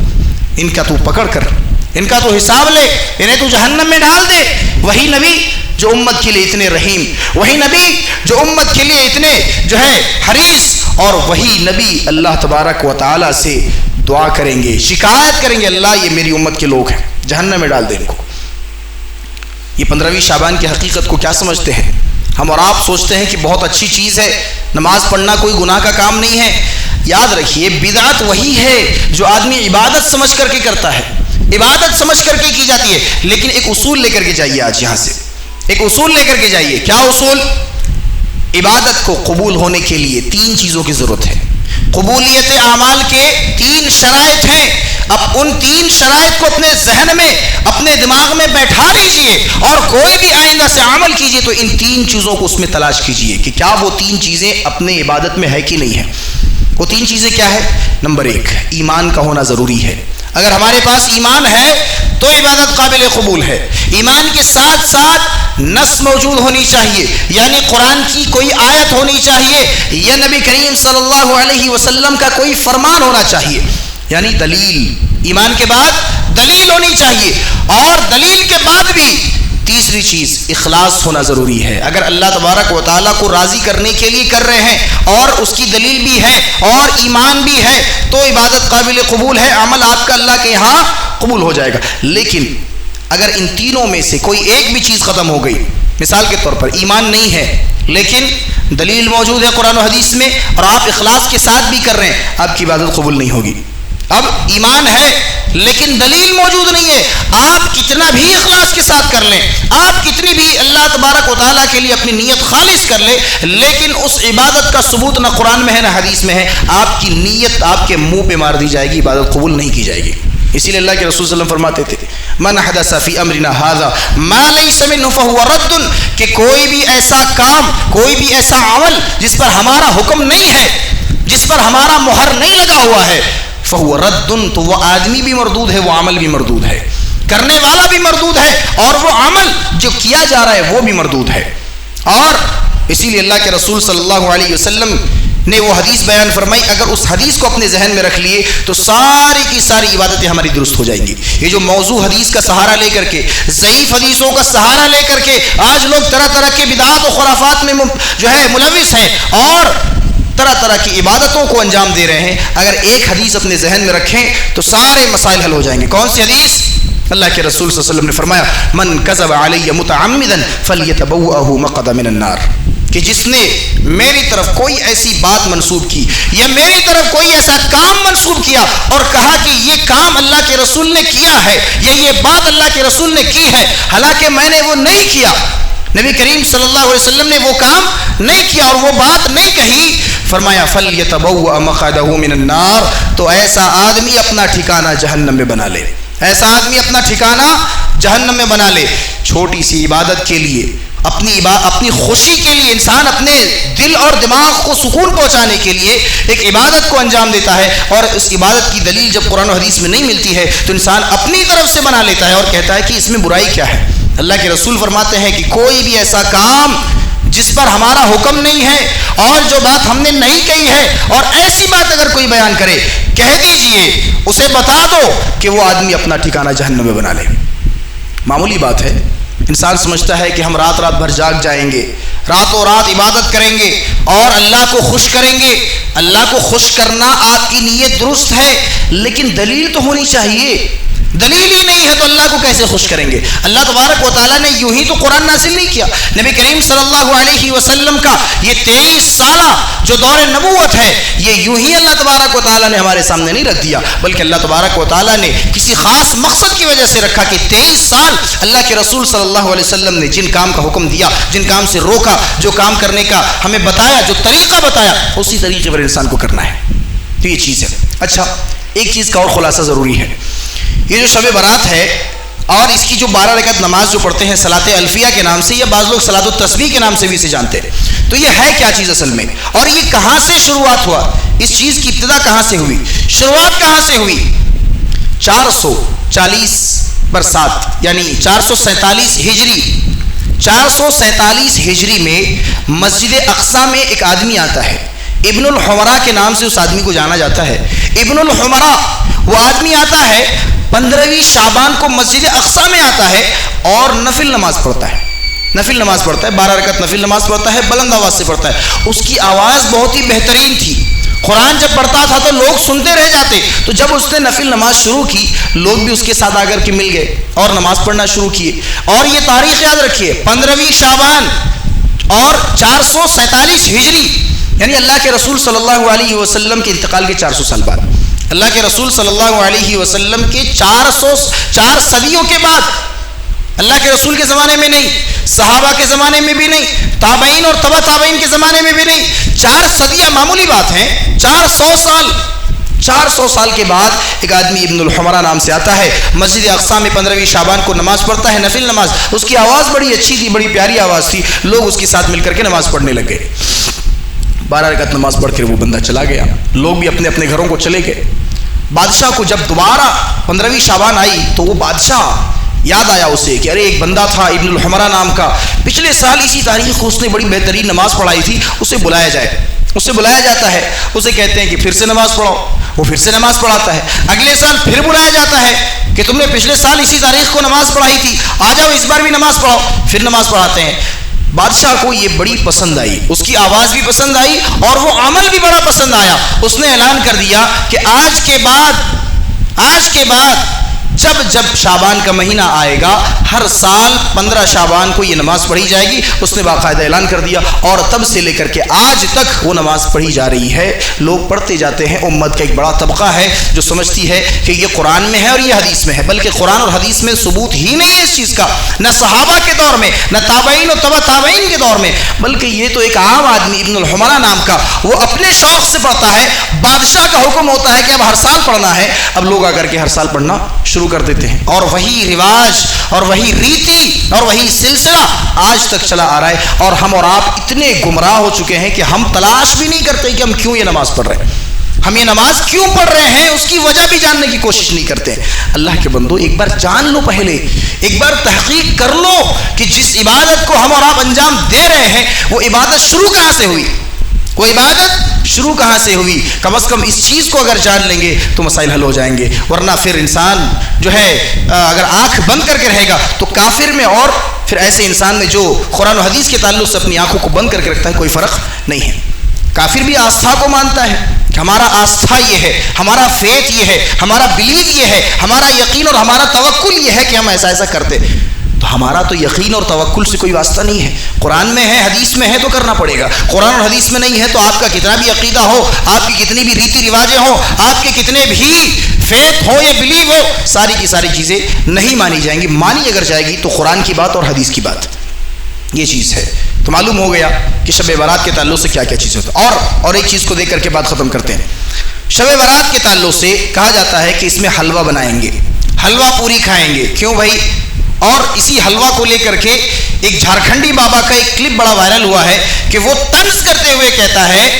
B: ان کا تو پکڑ کر, ان کا تو حساب لے, انہیں تو جہنم میں ڈال دے. وہی نبی جو امت کے لیے اتنے رحیم, وہی نبی جو امت کے لیے اتنے جو ہے حریص, اور وہی نبی اللہ تبارک و تعالیٰ سے دعا کریں گے, شکایت کریں گے, اللہ یہ میری امت کے لوگ ہیں, جہنم میں ڈال دے ان کو. یہ 15ویں شعبان کی حقیقت کو کیا سمجھتے ہیں؟ ہم اور آپ سوچتے ہیں کہ بہت اچھی چیز ہے, نماز پڑھنا کوئی گناہ کا کام نہیں ہے. یاد رکھیے بدعت وہی ہے جو آدمی عبادت سمجھ کر کے کرتا ہے, عبادت سمجھ کر کے کی جاتی ہے. لیکن ایک اصول لے کر کے جائیے, آج یہاں سے ایک اصول لے کر کے جائیے. کیا اصول؟ عبادت کو قبول ہونے کے لیے 3 چیزوں کی ضرورت ہے. قبولیت اعمال کے 3 شرائط ہیں. اب ان 3 شرائط کو اپنے ذہن میں, اپنے دماغ میں بیٹھا لیجئے, اور کوئی بھی آئندہ سے عمل کیجئے تو ان 3 چیزوں کو اس میں تلاش کیجئے کہ کیا وہ 3 چیزیں اپنے عبادت میں ہے کہ نہیں ہے. وہ 3 چیزیں کیا ہے؟ نمبر 1, ایمان کا ہونا ضروری ہے. اگر ہمارے پاس ایمان ہے تو عبادت قابل قبول ہے. ایمان کے ساتھ ساتھ نص موجود ہونی چاہیے, یعنی قرآن کی کوئی آیت ہونی چاہیے, یا نبی کریم صلی اللہ علیہ وسلم کا کوئی فرمان ہونا چاہیے, یعنی دلیل. ایمان کے بعد دلیل ہونی چاہیے, اور دلیل کے بعد بھی تیسری چیز اخلاص ہونا ضروری ہے. اگر اللہ تبارک و تعالیٰ کو راضی کرنے کے لیے کر رہے ہیں اور اس کی دلیل بھی ہے اور ایمان بھی ہے تو عبادت قابل قبول ہے, عمل آپ کا اللہ کے یہاں قبول ہو جائے گا. لیکن اگر ان تینوں میں سے کوئی ایک بھی چیز ختم ہو گئی, مثال کے طور پر ایمان نہیں ہے لیکن دلیل موجود ہے قرآن و حدیث میں, اور آپ اخلاص کے ساتھ بھی کر رہے ہیں, آپ کی عبادت قبول نہیں ہوگی. اب ایمان ہے لیکن دلیل موجود نہیں ہے, آپ کتنا بھی اخلاص کے ساتھ کر لیں, آپ کتنی بھی اللہ تبارک و تعالیٰ کے لیے اپنی نیت خالص کر لیں, لیکن اس عبادت کا ثبوت نہ قرآن میں ہے نہ حدیث میں ہے, آپ کی نیت آپ کے منہ پہ مار دی جائے گی, عبادت قبول نہیں کی جائے گی. اسی لیے اللہ کے رسول صلی اللہ علیہ وسلم فرماتے تھے من حدث فی امرنا ھذا ما لیس منہ فہو رد, کہ کوئی بھی ایسا کام, کوئی بھی ایسا عمل جس پر ہمارا حکم نہیں ہے, جس پر ہمارا مہر نہیں لگا ہوا ہے, فہو رد, تو وہ آدمی بھی مردود ہے, وہ عمل بھی مردود ہے, کرنے والا بھی مردود ہے, اور وہ عمل جو کیا جا رہا ہے وہ بھی مردود ہے. اور اسی لیے اللہ کے رسول صلی اللہ علیہ وسلم نے وہ حدیث بیان فرمائی, اگر اس حدیث کو اپنے ذہن میں رکھ لیے تو ساری کی ساری عبادتیں ہماری درست ہو جائیں گی. یہ جو موضوع حدیث کا سہارا لے کر کے, ضعیف حدیثوں کا سہارا لے کر کے آج لوگ طرح طرح کے بدعات و خرافات میں جو ہے ملوث ہیں اور طرح طرح کی عبادتوں کو انجام دے رہے ہیں, اگر ایک حدیث اپنے ذہن میں رکھیں تو سارے مسائل حل ہو جائیں گے. کون سی حدیث؟ اللہ کے رسول صلی اللہ علیہ وسلم نے فرمایا من کذب علی متعمدا فلیتبوأہ مقعدہ من النار, کہ جس نے میری طرف کوئی ایسی بات منسوب کی یا میری طرف کوئی ایسا کام منسوب کیا اور کہا کہ یہ کام اللہ کے رسول نے کیا ہے یا یہ بات اللہ کے رسول نے کی ہے, حالانکہ میں نے وہ نہیں کیا, نبی کریم صلی اللہ علیہ وسلم نے وہ کام نہیں کیا اور وہ بات نہیں کہی, فرمایا فَلْيَتَبَوَّأْ مَقْعَدَهُ مِنَ النَّارِ, تو ایسا آدمی اپنا ٹھکانہ جہنم میں بنا لے, ایسا آدمی اپنا ٹھکانہ جہنم میں بنا لے. چھوٹی سی عبادت کے لیے, اپنی خوشی کے لیے, انسان اپنے دل اور دماغ کو سکون پہنچانے کے لیے ایک عبادت کو انجام دیتا ہے, اور اس عبادت کی دلیل جب قرآن و حدیث میں نہیں ملتی ہے تو انسان اپنی طرف سے بنا لیتا ہے اور کہتا ہے کہ اس میں برائی کیا ہے. اللہ کے رسول فرماتے ہیں کہ کوئی بھی ایسا کام جس پر ہمارا حکم نہیں ہے اور جو بات ہم نے نہیں کہی ہے, اور ایسی بات اگر کوئی بیان کرے, کہہ دیجئے, اسے بتا دو کہ وہ آدمی اپنا ٹھکانہ جہنم میں بنا لے. معمولی بات ہے, انسان سمجھتا ہے کہ ہم رات رات بھر جاگ جائیں گے, راتوں رات عبادت کریں گے اور اللہ کو خوش کریں گے. اللہ کو خوش کرنا آپ کی نیت درست ہے, لیکن دلیل تو ہونی چاہیے.
C: دلیل ہی نہیں ہے تو اللہ کو کیسے خوش کریں گے؟ اللہ تبارک و تعالیٰ نے یوں ہی تو قرآن نازل نہیں کیا. نبی کریم صلی اللہ علیہ وسلم کا یہ 23 سالہ جو دور نبوت ہے یہ یوں ہی اللہ تبارک و تعالیٰ نے ہمارے سامنے نہیں رکھ دیا، بلکہ اللہ تبارک و تعالیٰ نے کسی خاص مقصد کی وجہ سے رکھا کہ 23 سال اللہ کے رسول صلی اللہ علیہ وسلم نے جن کام کا حکم دیا، جن کام سے روکا، جو کام کرنے کا ہمیں بتایا، جو طریقہ بتایا، اسی طریقے پر انسان کو کرنا ہے. تو یہ چیز ہے. اچھا، ایک چیز کا اور خلاصہ ضروری ہے. یہ جو شب برات ہے اور اس کی جو 12 رکعت نماز جو پڑھتے ہیں صلاۃ الفیہ کے نام سے، یا بعض لوگ صلاۃ التسبیح کے نام سے بھی اسے جانتے ہیں، تو یہ ہے کیا چیز اصل میں؟ اور یہ کہاں سے شروعات ہوا؟ اس چیز کی ابتدا کہاں سے ہوئی؟ شروعات کہاں سے ہوئی؟ 440 برسات یعنی 447 ہجری 447 ہجری میں مسجد اقصی میں ایک آدمی آتا ہے، ابن الحمرا کے نام سے اس آدمی کو جانا جاتا ہے. ابن الحمرا وہ آدمی آتا ہے 15ویں شعبان کو مسجد اقصی میں آتا ہے اور نفل نماز پڑھتا ہے. نفل نماز پڑھتا ہے، 12 رکعت نفل نماز پڑھتا ہے، بلند آواز سے پڑھتا ہے. اس کی آواز بہت ہی بہترین تھی. قرآن جب پڑھتا تھا تو لوگ سنتے رہ جاتے. تو جب اس نے نفل نماز شروع کی، لوگ بھی اس کے ساتھ آ کر کے مل گئے اور نماز پڑھنا شروع کیے. اور یہ تاریخ یاد رکھیے، 15ویں شعبان اور 447 ہجری یعنی اللہ کے رسول صلی اللہ علیہ وسلم کے انتقال کے 400 سال بعد، اللہ کے رسول صلی اللہ علیہ وسلم کے 4 صدیوں کے بعد. اللہ کے رسول کے زمانے میں نہیں، صحابہ کے زمانے میں بھی نہیں، تابعین اور تبع تابعین کے زمانے میں بھی نہیں. 4 صدیاں معمولی بات ہیں. 400 سال کے بعد ایک آدمی ابن الحمرا نام سے آتا ہے، مسجد اقصی میں 15ویں شعبان کو نماز پڑھتا ہے، نفل نماز. اس کی آواز بڑی اچھی تھی، بڑی پیاری آواز تھی. لوگ اس کے ساتھ مل کر کے نماز پڑھنے لگ گئے. 12 رکعت نماز پڑھ کر وہ بندہ چلا گیا. لوگ بھی اپنے اپنے گھروں کو چلے گئے. بادشاہ کو جب دوبارہ 15ویں شعبان آئی تو وہ بادشاہ یاد آیا اسے کہ ارے ایک بندہ تھا ابن الحمرا نام کا، پچھلے سال اسی تاریخ کو اس نے بڑی بہترین نماز پڑھائی تھی، اسے بلایا جائے. اسے بلایا جاتا ہے، اسے کہتے ہیں کہ پھر سے نماز پڑھاؤ. وہ پھر سے نماز پڑھاتا ہے. اگلے سال پھر بلایا جاتا ہے کہ تم نے پچھلے سال اسی تاریخ کو نماز پڑھائی تھی، آ جاؤ اس بار بھی نماز پڑھاؤ. پھر نماز پڑھاتے ہیں. بادشاہ کو یہ بڑی پسند آئی، اس کی آواز بھی پسند آئی اور وہ عمل بھی بڑا پسند آیا. اس نے اعلان کر دیا کہ آج کے بعد جب شعبان کا مہینہ آئے گا ہر سال 15 شعبان کو یہ نماز پڑھی جائے گی. اس نے باقاعدہ اعلان کر دیا اور تب سے لے کر کے آج تک وہ نماز پڑھی جا رہی ہے. لوگ پڑھتے جاتے ہیں. امت کا ایک بڑا طبقہ ہے جو سمجھتی ہے کہ یہ قرآن میں ہے اور یہ حدیث میں ہے، بلکہ قرآن اور حدیث میں ثبوت ہی نہیں ہے اس چیز کا، نہ صحابہ کے دور میں، نہ تابعین اور تبع تابعین کے دور میں، بلکہ یہ تو ایک عام آدمی ابن الحمرا نام کا وہ اپنے شوق سے پڑھتا ہے. بادشاہ کا حکم ہوتا ہے کہ اب ہر سال پڑھنا ہے. اب لوگ آ کر کے ہر سال پڑھنا شروع کر دیتے ہیں اور وہی رواج اور وہی ریتی اور وہی سلسلہ آج تک چلا آ رہا ہے. اور ہم اور آپ اتنے گمراہ ہو چکے ہیں کہ ہم تلاش بھی نہیں کرتے کہ ہم کیوں یہ نماز پڑھ رہے ہیں، ہم یہ نماز کیوں پڑھ رہے ہیں، اس کی وجہ بھی جاننے کی کوشش نہیں کرتے. اللہ کے بندو، ایک بار جان لو، پہلے ایک بار تحقیق کر لو کہ جس عبادت کو ہم اور آپ انجام دے رہے ہیں وہ عبادت شروع کہاں سے ہوئی، وہ عبادت شروع کہاں سے ہوئی. کم از کم اس چیز کو اگر جان لیں گے تو مسائل حل ہو جائیں گے. ورنہ پھر انسان جو ہے اگر آنکھ بند کر کے رہے گا تو کافر میں اور پھر ایسے انسان میں جو قرآن و حدیث کے تعلق سے اپنی آنکھوں کو بند کر کے رکھتا ہے کوئی فرق نہیں ہے. کافر بھی آستھا کو مانتا ہے کہ ہمارا آستھا یہ ہے، ہمارا فیتھ یہ ہے، ہمارا بلیو یہ ہے، ہمارا یقین اور ہمارا توکل یہ ہے کہ ہم ایسا کرتے. تو ہمارا تو یقین اور توکل سے کوئی واسطہ نہیں ہے. قرآن میں ہے، حدیث میں ہے تو کرنا پڑے گا. قرآن اور حدیث میں نہیں ہے تو آپ کا کتنا بھی عقیدہ ہو، آپ کی کتنی بھی ریتی رواجیں ہوں، آپ کے کتنے بھی فیتھ ہو یا بلیو ہو، ساری کی ساری چیزیں نہیں مانی جائیں گی. مانی اگر جائے گی تو قرآن کی بات اور حدیث کی بات، یہ چیز ہے. تو معلوم ہو گیا کہ شب برات کے تعلق سے کیا کیا چیزیں ہوتی ہیں. اور ایک چیز کو دیکھ کر کے بات ختم کرتے ہیں. شب برات کے تعلق سے کہا جاتا ہے کہ اس میں حلوہ بنائیں گے، حلوہ پوری کھائیں گے. کیوں بھائی؟ اور اسی حلوہ کو لے کر کے ایک جھارکھنڈی بابا کا ایک کلپ بڑا وائرل ہوا ہے کہ وہ طنز کرتے ہوئے کہتا ہے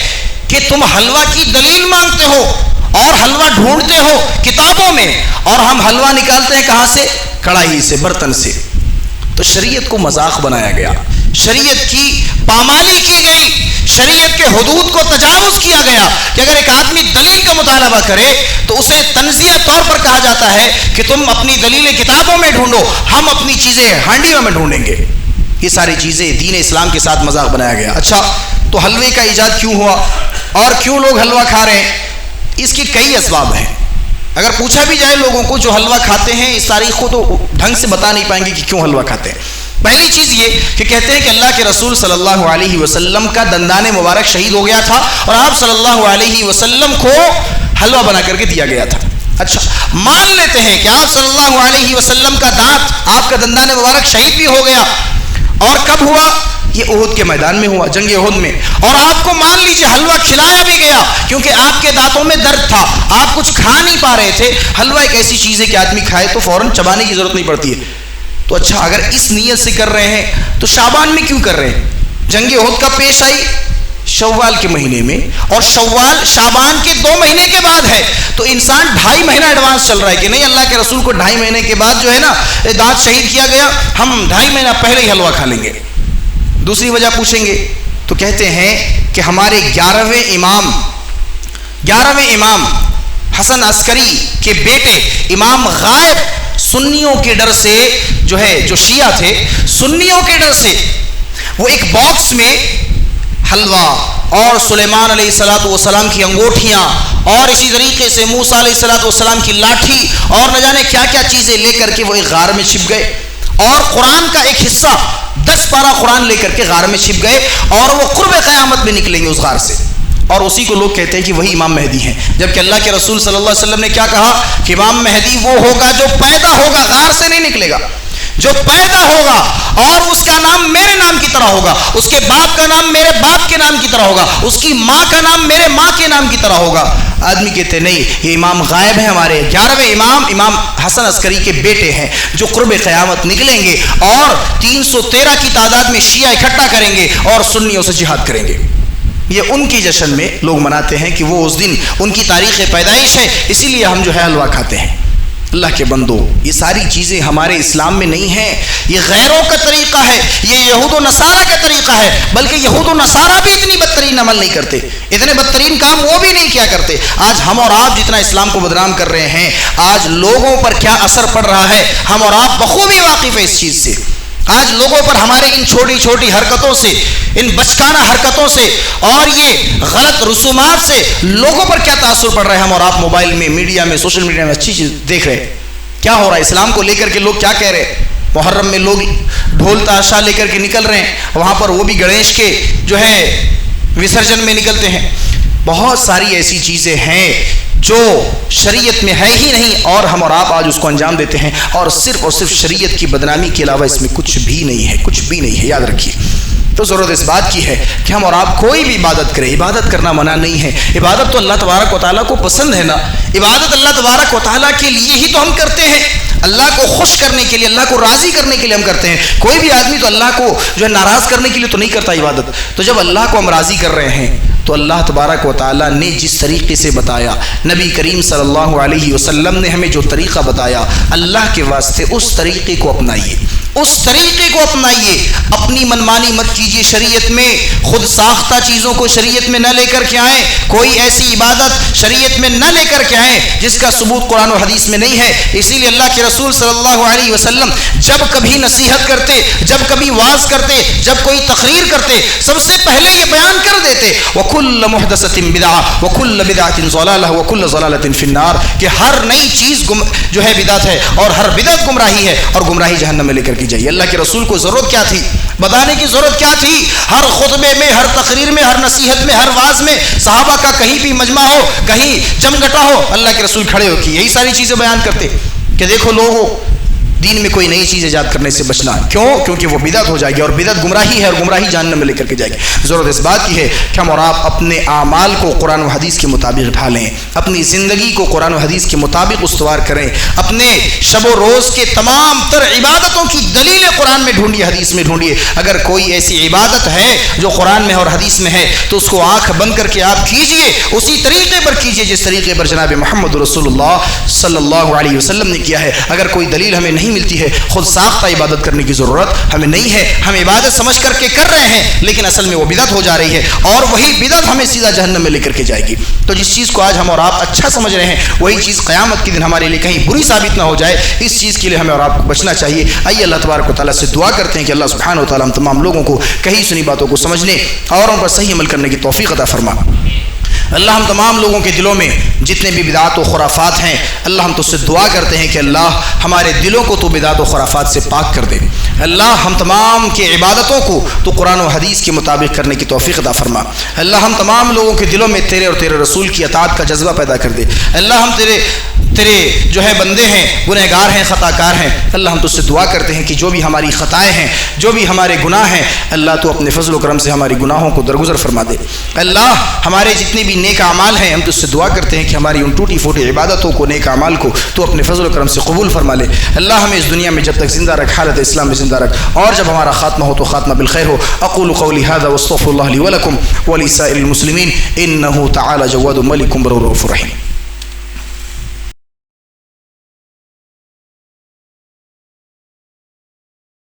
C: کہ تم حلوہ کی دلیل مانگتے ہو اور حلوہ ڈھونڈتے ہو کتابوں میں، اور ہم حلوہ نکالتے ہیں کہاں سے؟ کڑاہی سے، برتن سے. تو شریعت کو مذاق بنایا گیا، شریعت کی پامالی کی گئی، شریعت کے حدود کو تجاوز کیا گیا کہ اگر ایک آدمی دلیل کا مطالبہ کرے تو اسے تنزیہ طور پر کہا جاتا ہے کہ تم اپنی دلیلیں کتابوں میں ڈھونڈو، ہم اپنی چیزیں ہانڈیوں میں ڈھونڈیں گے. یہ ساری چیزیں دین اسلام کے ساتھ مذاق بنایا گیا. اچھا، تو حلوے کا ایجاد کیوں ہوا اور کیوں لوگ حلوہ کھا رہے ہیں؟ اس کے کئی اسباب ہیں. اگر پوچھا بھی جائے لوگوں کو جو حلوہ کھاتے ہیں اس تاریخ کو، تو ڈھنگ سے بتا نہیں پائیں گے کہ کیوں حلوہ کھاتے ہیں۔ پہلی چیز یہ کہ کہتے ہیں کہ اللہ کے رسول صلی اللہ علیہ وسلم کا دندان مبارک شہید ہو گیا تھا اور آپ صلی اللہ علیہ وسلم کو حلوہ بنا کر کے دیا گیا تھا۔ اچھا، مان لیتے ہیں کہ آپ صلی اللہ علیہ وسلم کا دانت، آپ کا دندان مبارک شہید بھی ہو گیا، اور کب ہوا؟ یہ احد کے میدان میں ہوا، جنگ احد میں، اور آپ کو مان لیجیے حلوہ کھلایا بھی گیا کیونکہ آپ کے دانتوں میں درد تھا، آپ کچھ کھا نہیں پا رہے تھے۔ حلوہ ایک ایسی چیز ہے کہ آدمی کھائے تو فوراً چبانے کی ضرورت نہیں پڑتی ہے۔ تو اچھا، اگر اس نیت سے کر رہے ہیں تو شعبان میں کیوں کر رہے ہیں؟ جنگ احد کب پیش آئی؟ شوال کے مہینے میں، اور شوال شعبان کے 2 مہینے کے بعد ہے، تو انسان 2.5 مہینہ ایڈوانس چل رہا ہے کہ نہیں، اللہ کے رسول کو 2.5 مہینے کے بعد جو ہے نا دانت شہید کیا گیا، ہم 2.5 مہینہ پہلے ہی حلوہ کھا لیں گے۔ دوسری وجہ پوچھیں گے تو کہتے ہیں کہ ہمارے 11ویں امام حسن عسکری کے بیٹے امام غائب سنیوں کے ڈر سے جو شیعہ تھے، سنیوں کے ڈر سے وہ ایک باکس میں حلوہ اور سلیمان علیہ السلام کی انگوٹھیاں اور اسی طریقے سے موسیٰ علیہ السلام کی لاٹھی اور نہ جانے کیا کیا چیزیں لے کر کے وہ ایک غار میں چھپ گئے، اور قرآن کا ایک حصہ 10 پارہ قرآن لے کر کے غار میں چھپ گئے، اور وہ قرب قیامت میں نکلیں گے اس غار سے، اور اسی کو لوگ کہتے ہیں کہ وہی امام مہدی ہیں، جبکہ اللہ کے رسول صلی اللہ علیہ وسلم نے کیا کہا کہ امام مہدی وہ ہوگا جو پیدا ہوگا، غار سے نہیں نکلے گا، جو پیدا ہوگا اور اس کا نام میرے نام کی طرح ہوگا، اس کے باپ کا نام میرے باپ کے نام کی طرح ہوگا، اس کی ماں کا نام میرے ماں کے نام کی طرح ہوگا۔ آدمی کہتے نہیں، یہ امام غائب ہیں ہمارے 11ویں امام حسن عسکری کے بیٹے ہیں جو قرب قیامت نکلیں گے اور 313 کی تعداد میں شیعہ اکٹھا کریں گے اور سنیوں سے جہاد کریں گے۔ یہ ان کی جشن میں لوگ مناتے ہیں کہ وہ اس دن ان کی تاریخ پیدائش ہے، اسی لیے ہم جو ہے حلوہ کھاتے ہیں۔ اللہ کے بندو، یہ ساری چیزیں ہمارے اسلام میں نہیں ہیں، یہ غیروں کا طریقہ ہے، یہ یہود و نصارہ کا طریقہ ہے، بلکہ یہود و نصارہ بھی اتنی بدترین عمل نہیں کرتے، اتنے بدترین کام وہ بھی نہیں کیا کرتے۔ آج ہم اور آپ جتنا اسلام کو بدنام کر رہے ہیں، آج لوگوں پر کیا اثر پڑ رہا ہے، ہم اور آپ بخوبی واقف ہیں اس چیز سے۔ آج لوگوں پر ہمارے ان چھوٹی چھوٹی حرکتوں سے، ان بچکانہ حرکتوں سے اور یہ غلط رسومات سے لوگوں پر کیا تاثر پڑ رہا ہے۔ ہم اور آپ موبائل میں، میڈیا میں، سوشل میڈیا میں اچھی چیز دیکھ رہے ہیں، کیا ہو رہا ہے اسلام کو لے کر کے، لوگ کیا کہہ رہے ہیں۔ محرم میں لوگ ڈھول تاشا لے کر کے نکل رہے ہیں، وہاں پر وہ بھی گنیش کے جو ہے وسرجن میں نکلتے ہیں۔ بہت ساری ایسی چیزیں ہیں جو شریعت میں ہے ہی نہیں، اور ہم اور آپ آج اس کو انجام دیتے ہیں، اور صرف شریعت کی بدنامی کے علاوہ اس میں کچھ بھی نہیں ہے، کچھ بھی نہیں ہے، یاد رکھیے۔ تو ضرورت اس بات کی ہے کہ ہم اور آپ کوئی بھی عبادت کریں، عبادت کرنا منع نہیں ہے، عبادت تو اللہ تبارک و تعالیٰ کو پسند ہے نا، عبادت اللہ تبارک و تعالیٰ کے لیے ہی تو ہم کرتے ہیں، اللہ کو خوش کرنے کے لیے، اللہ کو راضی کرنے کے لیے ہم کرتے ہیں۔ کوئی بھی آدمی تو اللہ کو جو ہے ناراض کرنے کے لیے تو نہیں کرتا عبادت۔ تو جب اللہ کو ہم راضی کر رہے ہیں تو اللہ تبارک و تعالیٰ نے جس طریقے سے بتایا، نبی کریم صلی اللہ علیہ وسلم نے ہمیں جو طریقہ بتایا، اللہ کے واسطے اس طریقے کو اپنائیے، اس طریقے کو اپنائیے۔ اپنی منمانی مت کیجیے، شریعت میں خود ساختہ چیزوں کو شریعت میں نہ لے کر کے آئیں، کوئی ایسی عبادت شریعت میں نہ لے کر کے آئیں جس کا ثبوت قرآن و حدیث میں نہیں ہے۔ اسی لیے اللہ کے رسول صلی اللہ علیہ وسلم جب کبھی نصیحت کرتے، جب کبھی واعظ کرتے، جب کوئی تقریر کرتے، سب سے پہلے یہ بیان کر دیتے وَكُلَّ مُحْدَثَةٍ بِدْعَةٍ وَكُلَّ بِدْعَةٍ ضَلَالَةٍ وَكُلَّ ضَلَالَةٍ فِي النَّارِ، کہ ہر نئی چیز جو ہے بدعت ہے اور ہر بدعت گمراہی ہے اور گمراہی جہنم میں لے کر کے جائیے۔ اللہ کے رسول کو ضرورت کیا تھی؟ بتانے کی ضرورت کیا تھی؟ ہر خطبے میں، ہر تقریر میں، ہر نصیحت میں، ہر واعظ میں صحابہ کا کہیں بھی مجمع ہو، کہیں جمگٹا ہو، اللہ کے رسول کھڑے ہو کے یہی ساری چیزیں بیان کرتے کہ دیکھو لوگوں، دین میں کوئی نئی چیز ایجاد کرنے سے بچنا ہے۔ کیوں؟ کیونکہ وہ بدعت ہو جائے گی اور بدعت گمراہی ہے اور گمراہی جہنم میں لے کر کے جائے گی۔ ضرورت اس بات کی ہے کہ ہم اور آپ اپنے اعمال کو قرآن و حدیث کے مطابق ڈھالیں، اپنی زندگی کو قرآن و حدیث کے مطابق استوار کریں، اپنے شب و روز کے تمام تر عبادتوں کی دلیلیں قرآن میں ڈھونڈیے، حدیث میں ڈھونڈیے۔ اگر کوئی ایسی عبادت ہے جو قرآن میں اور حدیث میں ہے تو اس کو آنکھ بند کر کے آپ کیجئے، اسی طریقے پر کیجئے جس طریقے پر جناب محمد رسول اللہ صلی اللہ علیہ وسلم نے کیا ہے۔ اگر کوئی دلیل ہمیں نہیں ملتی ہے، خود ساختہ عبادت کرنے کی ضرورت ہمیں نہیں ہے۔ ہم عبادت سمجھ کر کے کر رہے ہیں لیکن اصل میں وہ بدعت ہو جا رہی ہے اور وہی بدعت ہمیں سیدھا جہنم میں لے کر کے جائے گی۔ تو جس چیز کو آج ہم اور آپ اچھا سمجھ رہے ہیں وہی چیز قیامت کے دن ہمارے لیے کہیں بری ثابت نہ ہو جائے، اس چیز کے لیے ہمیں اور آپ کو بچنا چاہیے۔ آئیے اللہ تبارک و تعالیٰ سے دعا کرتے ہیں کہ اللہ سبحانہ و تعالیٰ ہم تمام لوگوں کو کہیں سنی باتوں کو سمجھنے اور ان پر صحیح عمل کرنے کی توفیق عطا فرما۔ اللہ ہم تمام لوگوں کے دلوں میں جتنے بھی بدعات و خرافات ہیں اللہ ہم تو اس سے دعا کرتے ہیں کہ اللہ ہمارے دلوں کو تو بدعات و خرافات سے پاک کر دے. اللہ ہم تمام کی عبادتوں کو تو قرآن و حدیث کے مطابق کرنے کی توفیق عطا فرما. اللہ ہم تمام لوگوں کے دلوں میں تیرے اور تیرے رسول کی اطاعت کا جذبہ پیدا کر دے. اللہ ہم تیرے جو ہے بندے ہیں, گنہگار ہیں, خطا کار ہیں. اللہ ہم تو اس سے دعا کرتے ہیں کہ جو بھی ہماری خطائیں ہیں, جو بھی ہمارے گناہ ہیں, اللہ تو اپنے فضل و کرم سے ہماری گناہوں کو درگزر فرما دے. اللہ ہمارے جتنے بھی نیک اعمال ہیں ہم تو اس سے دعا کرتے ہیں کہ ہماری ان ٹوٹی پھوٹی عبادتوں کو, نیک اعمال کو تو اپنے فضل و کرم سے قبول فرما لے. اللہ ہمیں اس دنیا میں جب تک زندہ رکھ, حالت اسلام میں زندہ رکھ, اور جب ہمارا خاتمہ ہو تو خاتمہ بالخیر ہو. اقول قولی هذا واستغفر الله لي ولكم ولسائر المسلمين انه تعالى جواد ملك برور رحيم.